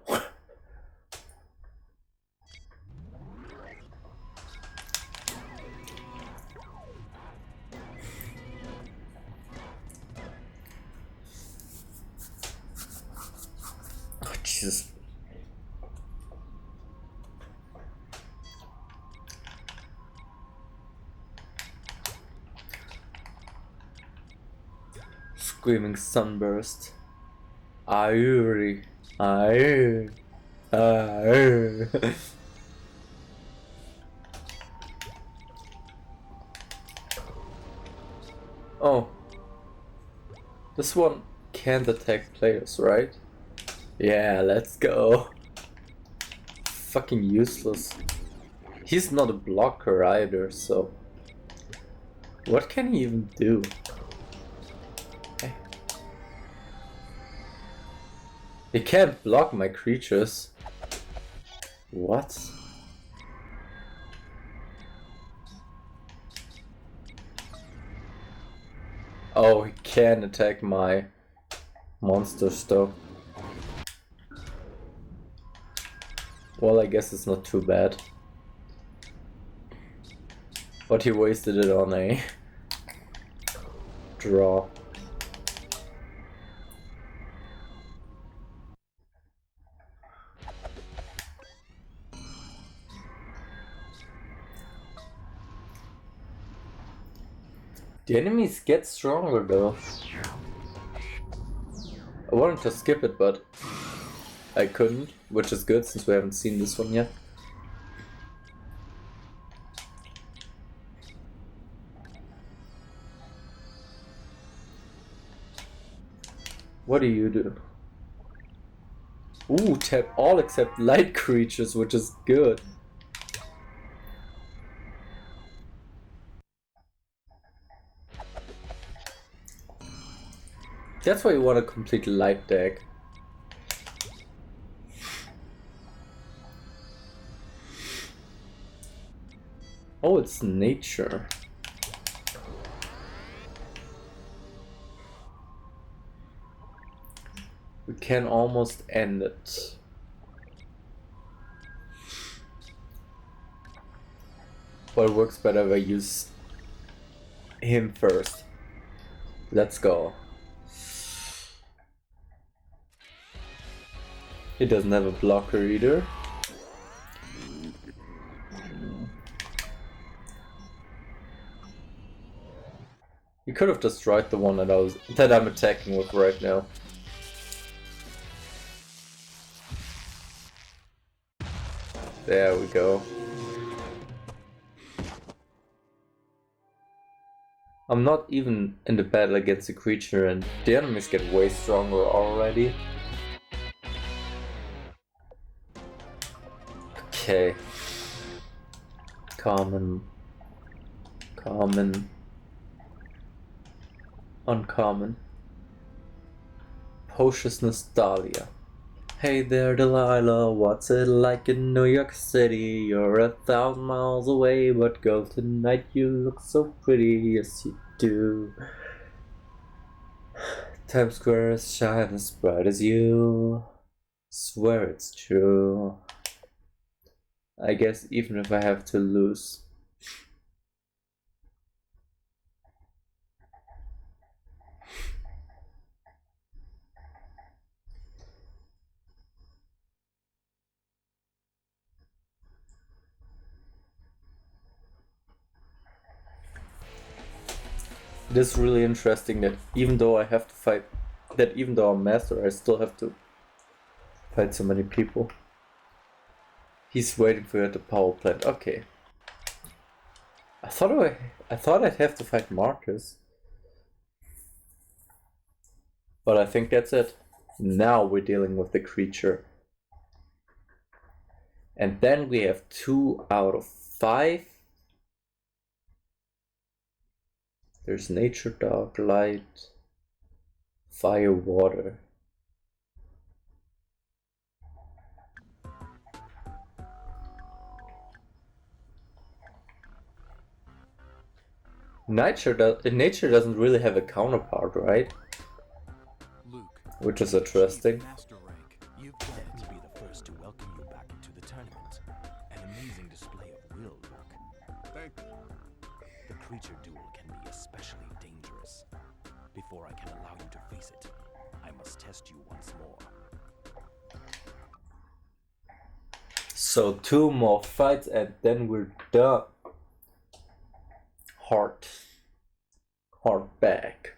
Speaker 1: Oh, Jesus. Screaming sunburst. Ayuri. Ayuri. Ayuri. This one can't attack players, right? Yeah, let's go. Fucking useless. He's not a blocker either, so... What can he even do? Okay. He can't block my creatures. What? Oh, he can attack my monsters though. Well, I guess it's not too bad. But he wasted it on a draw. The enemies get stronger though. I wanted to skip it, but I couldn't, which is good since we haven't seen this one yet. What do you do? Ooh, tap all except light creatures, which is good. That's why you want a complete light deck. Oh, it's nature. We can almost end it. But it works better if I use him first. Let's go. He doesn't have a blocker either. He could have destroyed the one that I'm attacking with right now. There we go. I'm not even in the battle against the creature and the enemies get way stronger already. Okay. Common. Common. Uncommon. Pociousness Dahlia. Hey there Delilah, what's it like in New York City? You're 1,000 miles away, but girl, tonight you look so pretty, yes you do. Times Square is shine as bright as you. Swear it's true. I guess even if I have to lose. It is really interesting that even though I have to fight, that even though I'm master, I still have to fight so many people. He's waiting for you at the power plant. Okay. I thought I'd have to fight Marcus. But I think that's it. Now we're dealing with the creature. And then we have 2 out of 5. There's nature, dark, light, fire, water. Nature doesn't really have a counterpart, right?
Speaker 8: Luke,
Speaker 1: which is interesting.
Speaker 10: Master rank. You've got to be the first to welcome you back into the tournament. An amazing display of will, Luke.
Speaker 2: Thank you.
Speaker 10: The creature duel can be especially dangerous. Before I can allow you to face it, I must test you once more.
Speaker 1: So 2 more fights and then we're done. Heart back.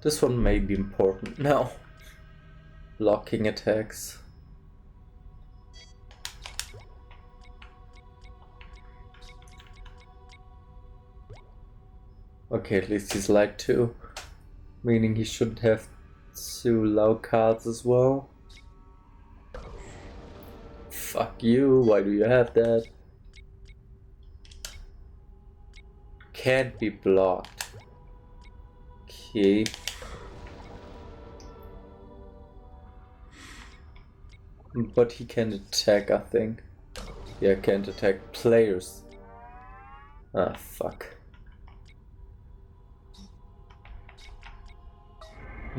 Speaker 1: This one may be important now. blocking attacks. Okay, at least he's light too. Meaning he shouldn't have 2 low cards as well. Fuck you, why do you have that? Can't be blocked. Okay. But he can attack, I think. Yeah, can't attack players. Ah, fuck.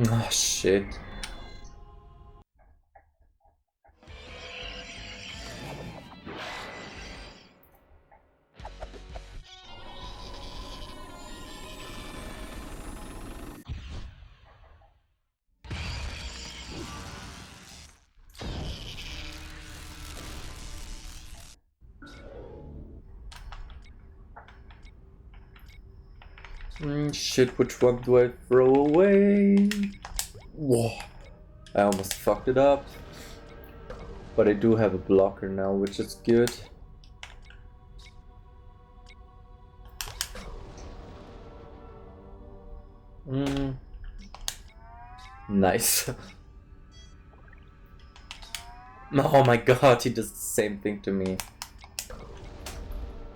Speaker 1: Ah, shit. Shit, which one do I throw away? Whoa. I almost fucked it up. But I do have a blocker now, which is good. Nice. Oh my god, he does the same thing to me.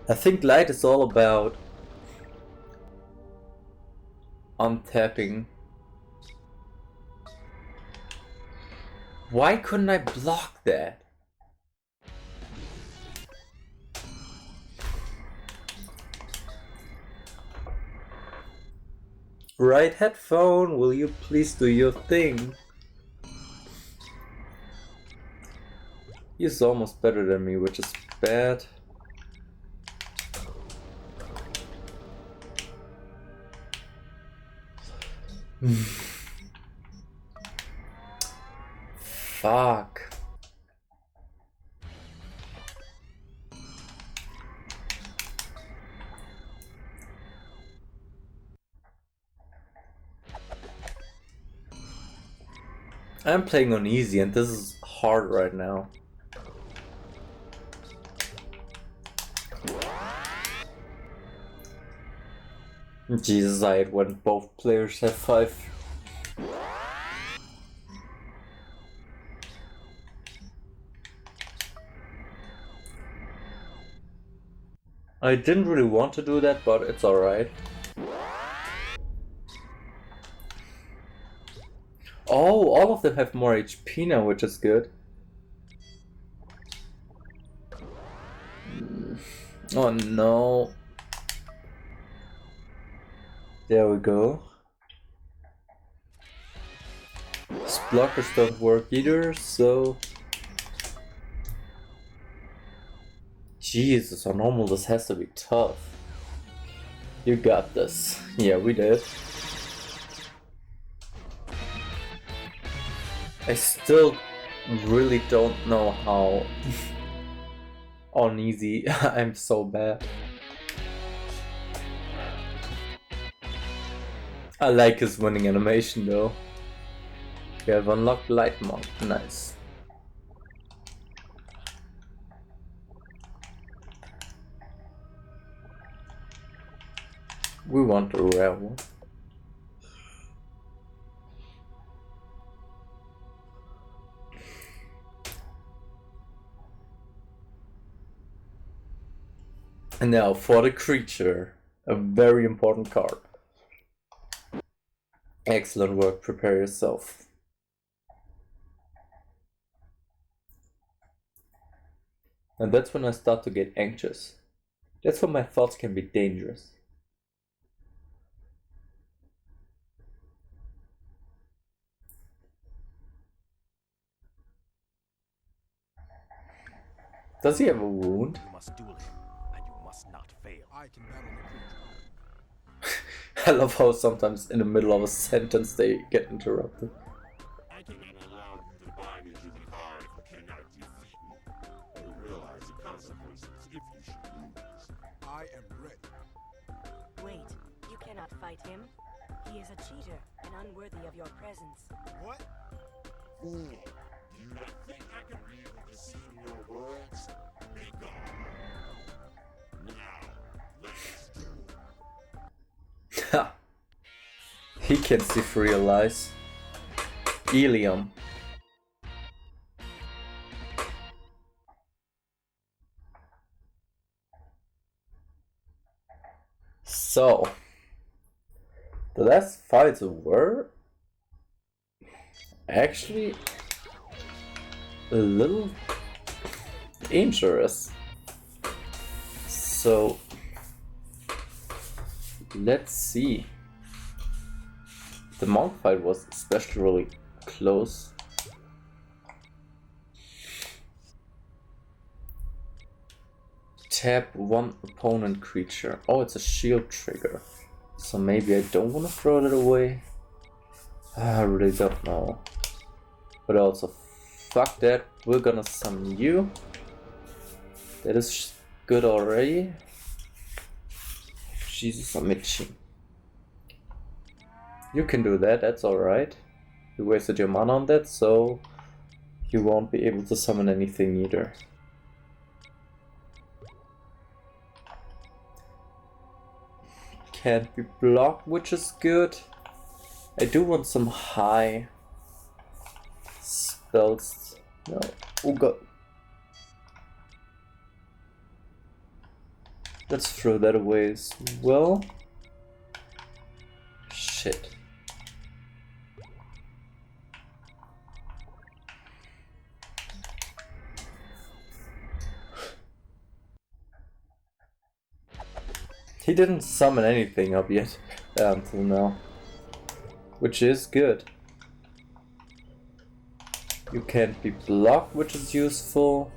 Speaker 1: I think light is all about untapping. Why couldn't I block that? Right headphone, will you please do your thing? He's almost better than me, which is bad. Fuck. I'm playing on easy and this is hard right now. Jesus, I hate when both players have 5. I didn't really want to do that, but it's alright. Oh, all of them have more HP now, which is good. Oh no. There we go. These blockers don't work either, so... Jesus, on normal this has to be tough. You got this. Yeah, we did. I still really don't know how on easy I'm so bad. I like his winning animation though. We have unlocked light monk, nice. We want a rare one. And now for the creature, a very important card. Excellent work, prepare yourself. And that's when I start to get anxious. That's when my thoughts can be dangerous. Does he have a wound?
Speaker 10: You must duel him, and you must not fail.
Speaker 2: I can battle the creature.
Speaker 1: I love how sometimes in the middle of a sentence they get interrupted.
Speaker 12: I cannot allow you to bind into the card if you cannot defeat me. You realize the consequences if you should lose.
Speaker 2: I am ready.
Speaker 3: Wait, you cannot fight him. He is a cheater and unworthy of your presence.
Speaker 2: What?
Speaker 12: fool. Do you not think I can read the deceit in your words? Be gone. Now, let's do it.
Speaker 1: Ha! He can see through your lies. Ilium. So, the last fights were actually a little dangerous. So, let's see. The monk fight was especially really close. Tap one opponent creature. Oh, it's a shield trigger. So maybe I don't want to throw it away. I really don't know. But also, fuck that. We're gonna summon you. That is good already. Jesus, I'm itching. You can do that, that's alright. You wasted your mana on that, so you won't be able to summon anything either. Can't be blocked, which is good. I do want some high spells. No. Oh god. Let's throw that away as well. Shit. He didn't summon anything up yet until now, which is good. You can't be blocked, which is useful.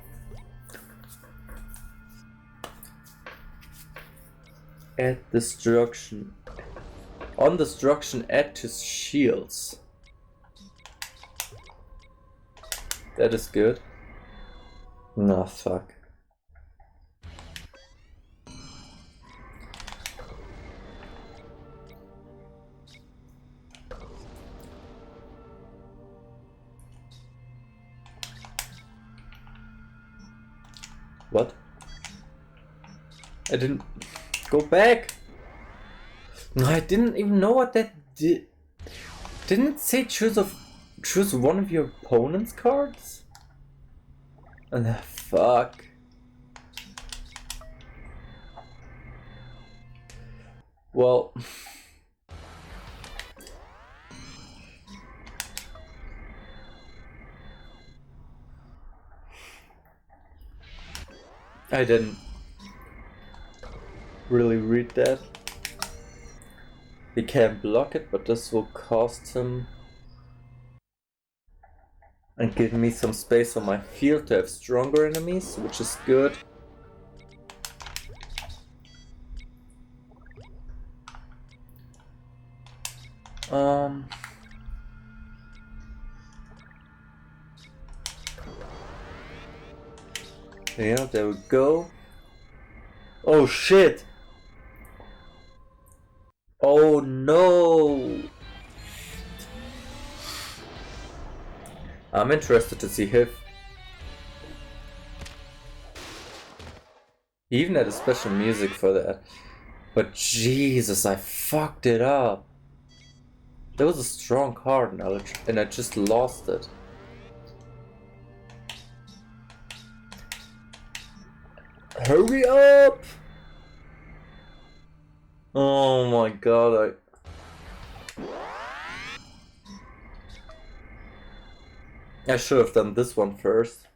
Speaker 1: Add destruction. On destruction, add to shields. That is good. Nah, fuck. What? I didn't go back. No, I didn't even know what that did. Didn't it say choose one of your opponent's cards? Fuck. Well, I didn't really read that. He can't block it, but this will cost him and give me some space on my field to have stronger enemies, which is good. Yeah, there we go. Oh shit! Oh no! I'm interested to see if he even had a special music for that. But Jesus, I fucked it up. That was a strong card and I just lost it. Hurry up! Oh my god, I should have done this one first.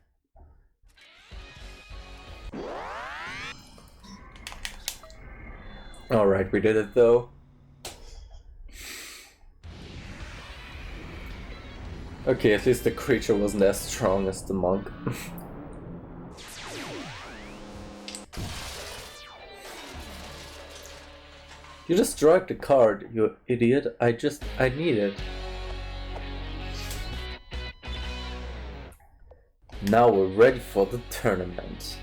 Speaker 1: Alright, we did it though. Okay, at least the creature wasn't as strong as the monk. You destroyed the card, you idiot. I need it. Now we're ready for the tournament.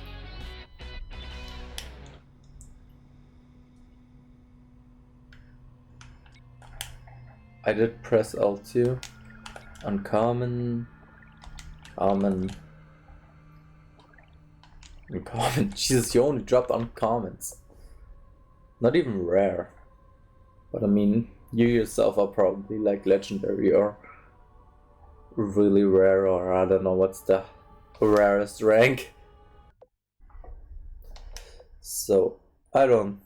Speaker 1: I did press L2. Uncommon. Uncommon. Jesus, you only dropped uncommons. Not even rare. But I mean, you yourself are probably like legendary or really rare, or I don't know what's the rarest rank. So, I don't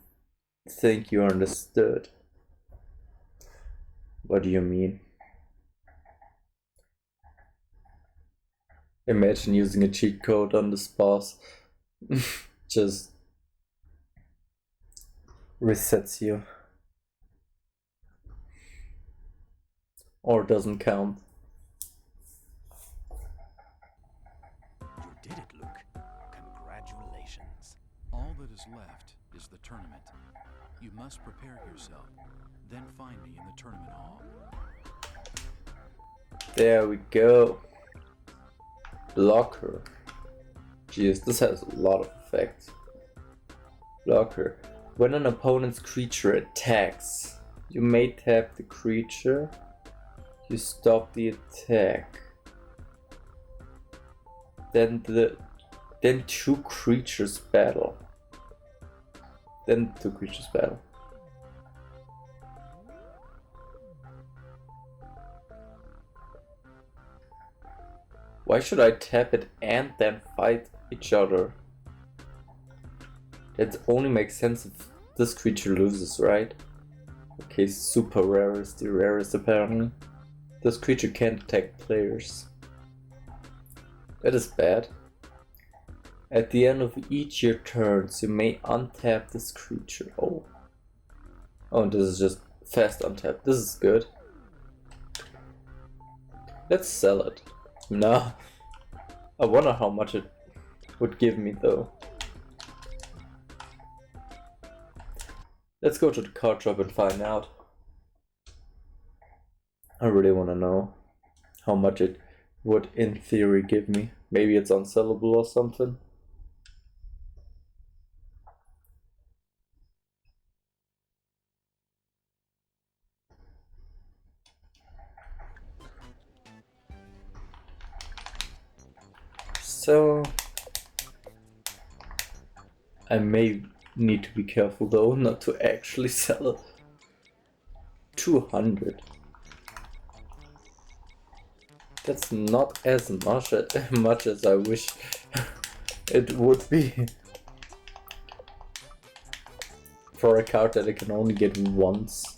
Speaker 1: think you understood. What do you mean? Imagine using a cheat code on this boss. Just resets you. Or doesn't count.
Speaker 10: You did it, Luke. Congratulations.
Speaker 8: All that is left is the tournament. You must prepare yourself, then find me in the tournament hall.
Speaker 1: There we go. Blocker. Jeez, this has a lot of effects. Blocker. When an opponent's creature attacks, you may tap the creature. You stop the attack. Then two creatures battle. Why should I tap it and then fight each other? That only makes sense if this creature loses, right? Okay, super rare is the rarest apparently. This creature can't attack players. That is bad. At the end of each your turns, you may untap this creature. Oh, and this is just fast untap. This is good. Let's sell it. No. I wonder how much it would give me though. Let's go to the card shop and find out. I really want to know how much it would in theory give me. Maybe it's unsellable or something. So I may need to be careful though not to actually sell it. 200. That's not as much as I wish it would be. For a card that I can only get once.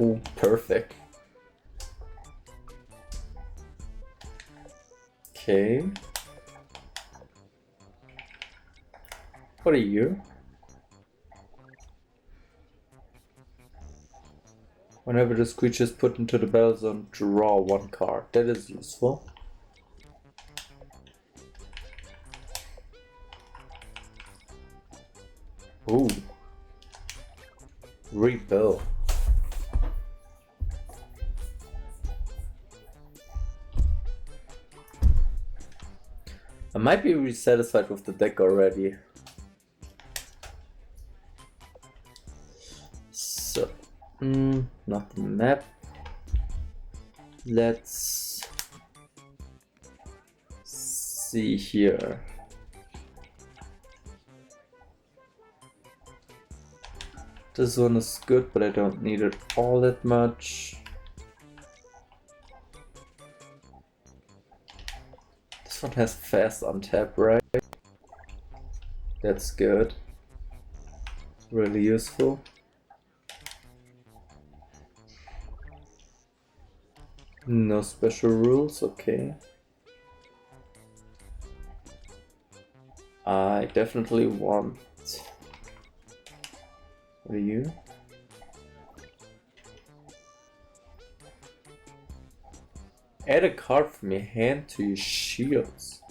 Speaker 1: Oh, perfect. Okay. What are you? Whenever this creature is put into the battle zone, draw one card. That is useful. Ooh. Rebuild. I might be really satisfied with the deck already. So, not the map. Let's see here. This one is good, but I don't need it all that much. This one has fast untap, right? That's good. Really useful. No special rules, okay. I definitely want... What are you? Add a card from your hand to your shields.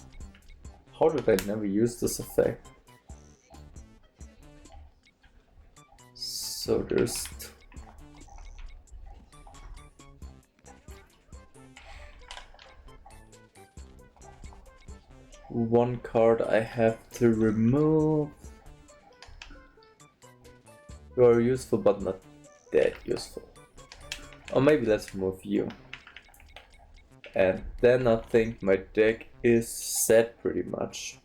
Speaker 1: How did I never use this effect? So there's one card I have to remove. You are useful but not that useful. Or maybe let's remove you. And then I think my deck is set pretty much.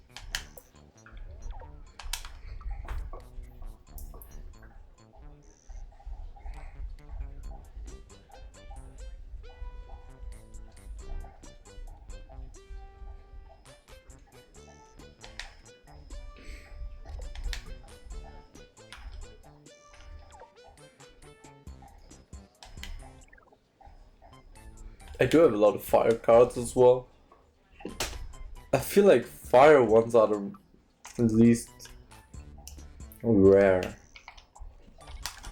Speaker 1: I do have a lot of fire cards as well. I feel like fire ones are the least rare.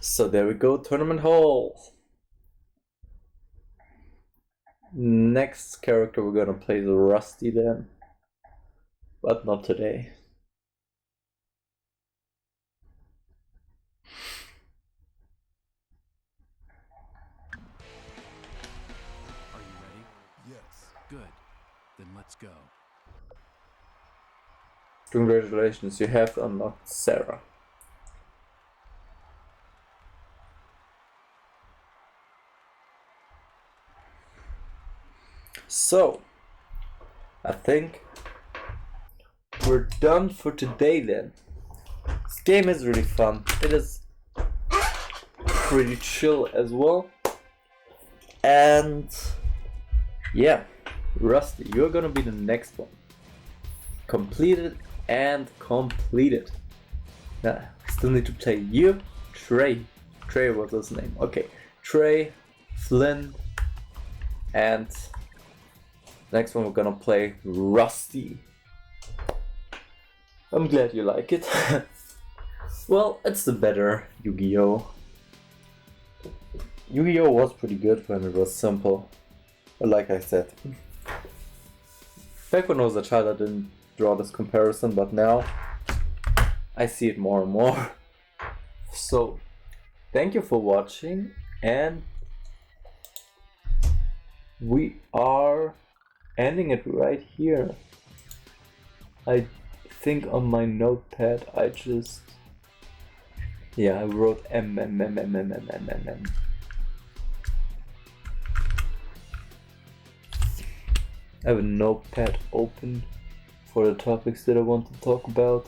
Speaker 1: So there we go, Tournament Hall. Next character we're gonna play is Rusty then. But not today.
Speaker 8: Are you ready?
Speaker 2: Yes.
Speaker 8: Good. Then let's go.
Speaker 1: Congratulations, you have unlocked Sarah. So, I think we're done for today then. This game is really fun. It is pretty chill as well. And yeah, Rusty, you're gonna be the next one. Completed and completed. Now, still need to play you, Trey. Trey was his name. Okay, Trey, Flynn, and next one we're gonna play Rusty. I'm glad you like it. Well, it's the better Yu-Gi-Oh! Yu-Gi-Oh! Was pretty good when it was simple. But like I said, back when I was a child I didn't draw this comparison, but now I see it more and more. So, thank you for watching, and we are ending it right here. I think on my notepad I just, yeah, I wrote M. I have a notepad open for the topics that I want to talk about.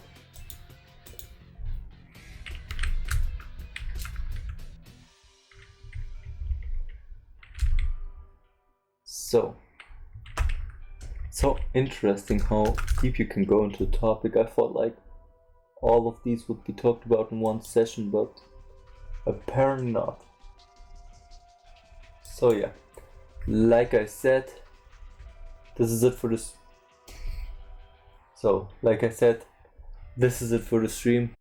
Speaker 1: So interesting how deep you can go into a topic. I thought like all of these would be talked about in one session, but apparently not. So yeah, like I said, this is it for this. So like I said, this is it for the stream.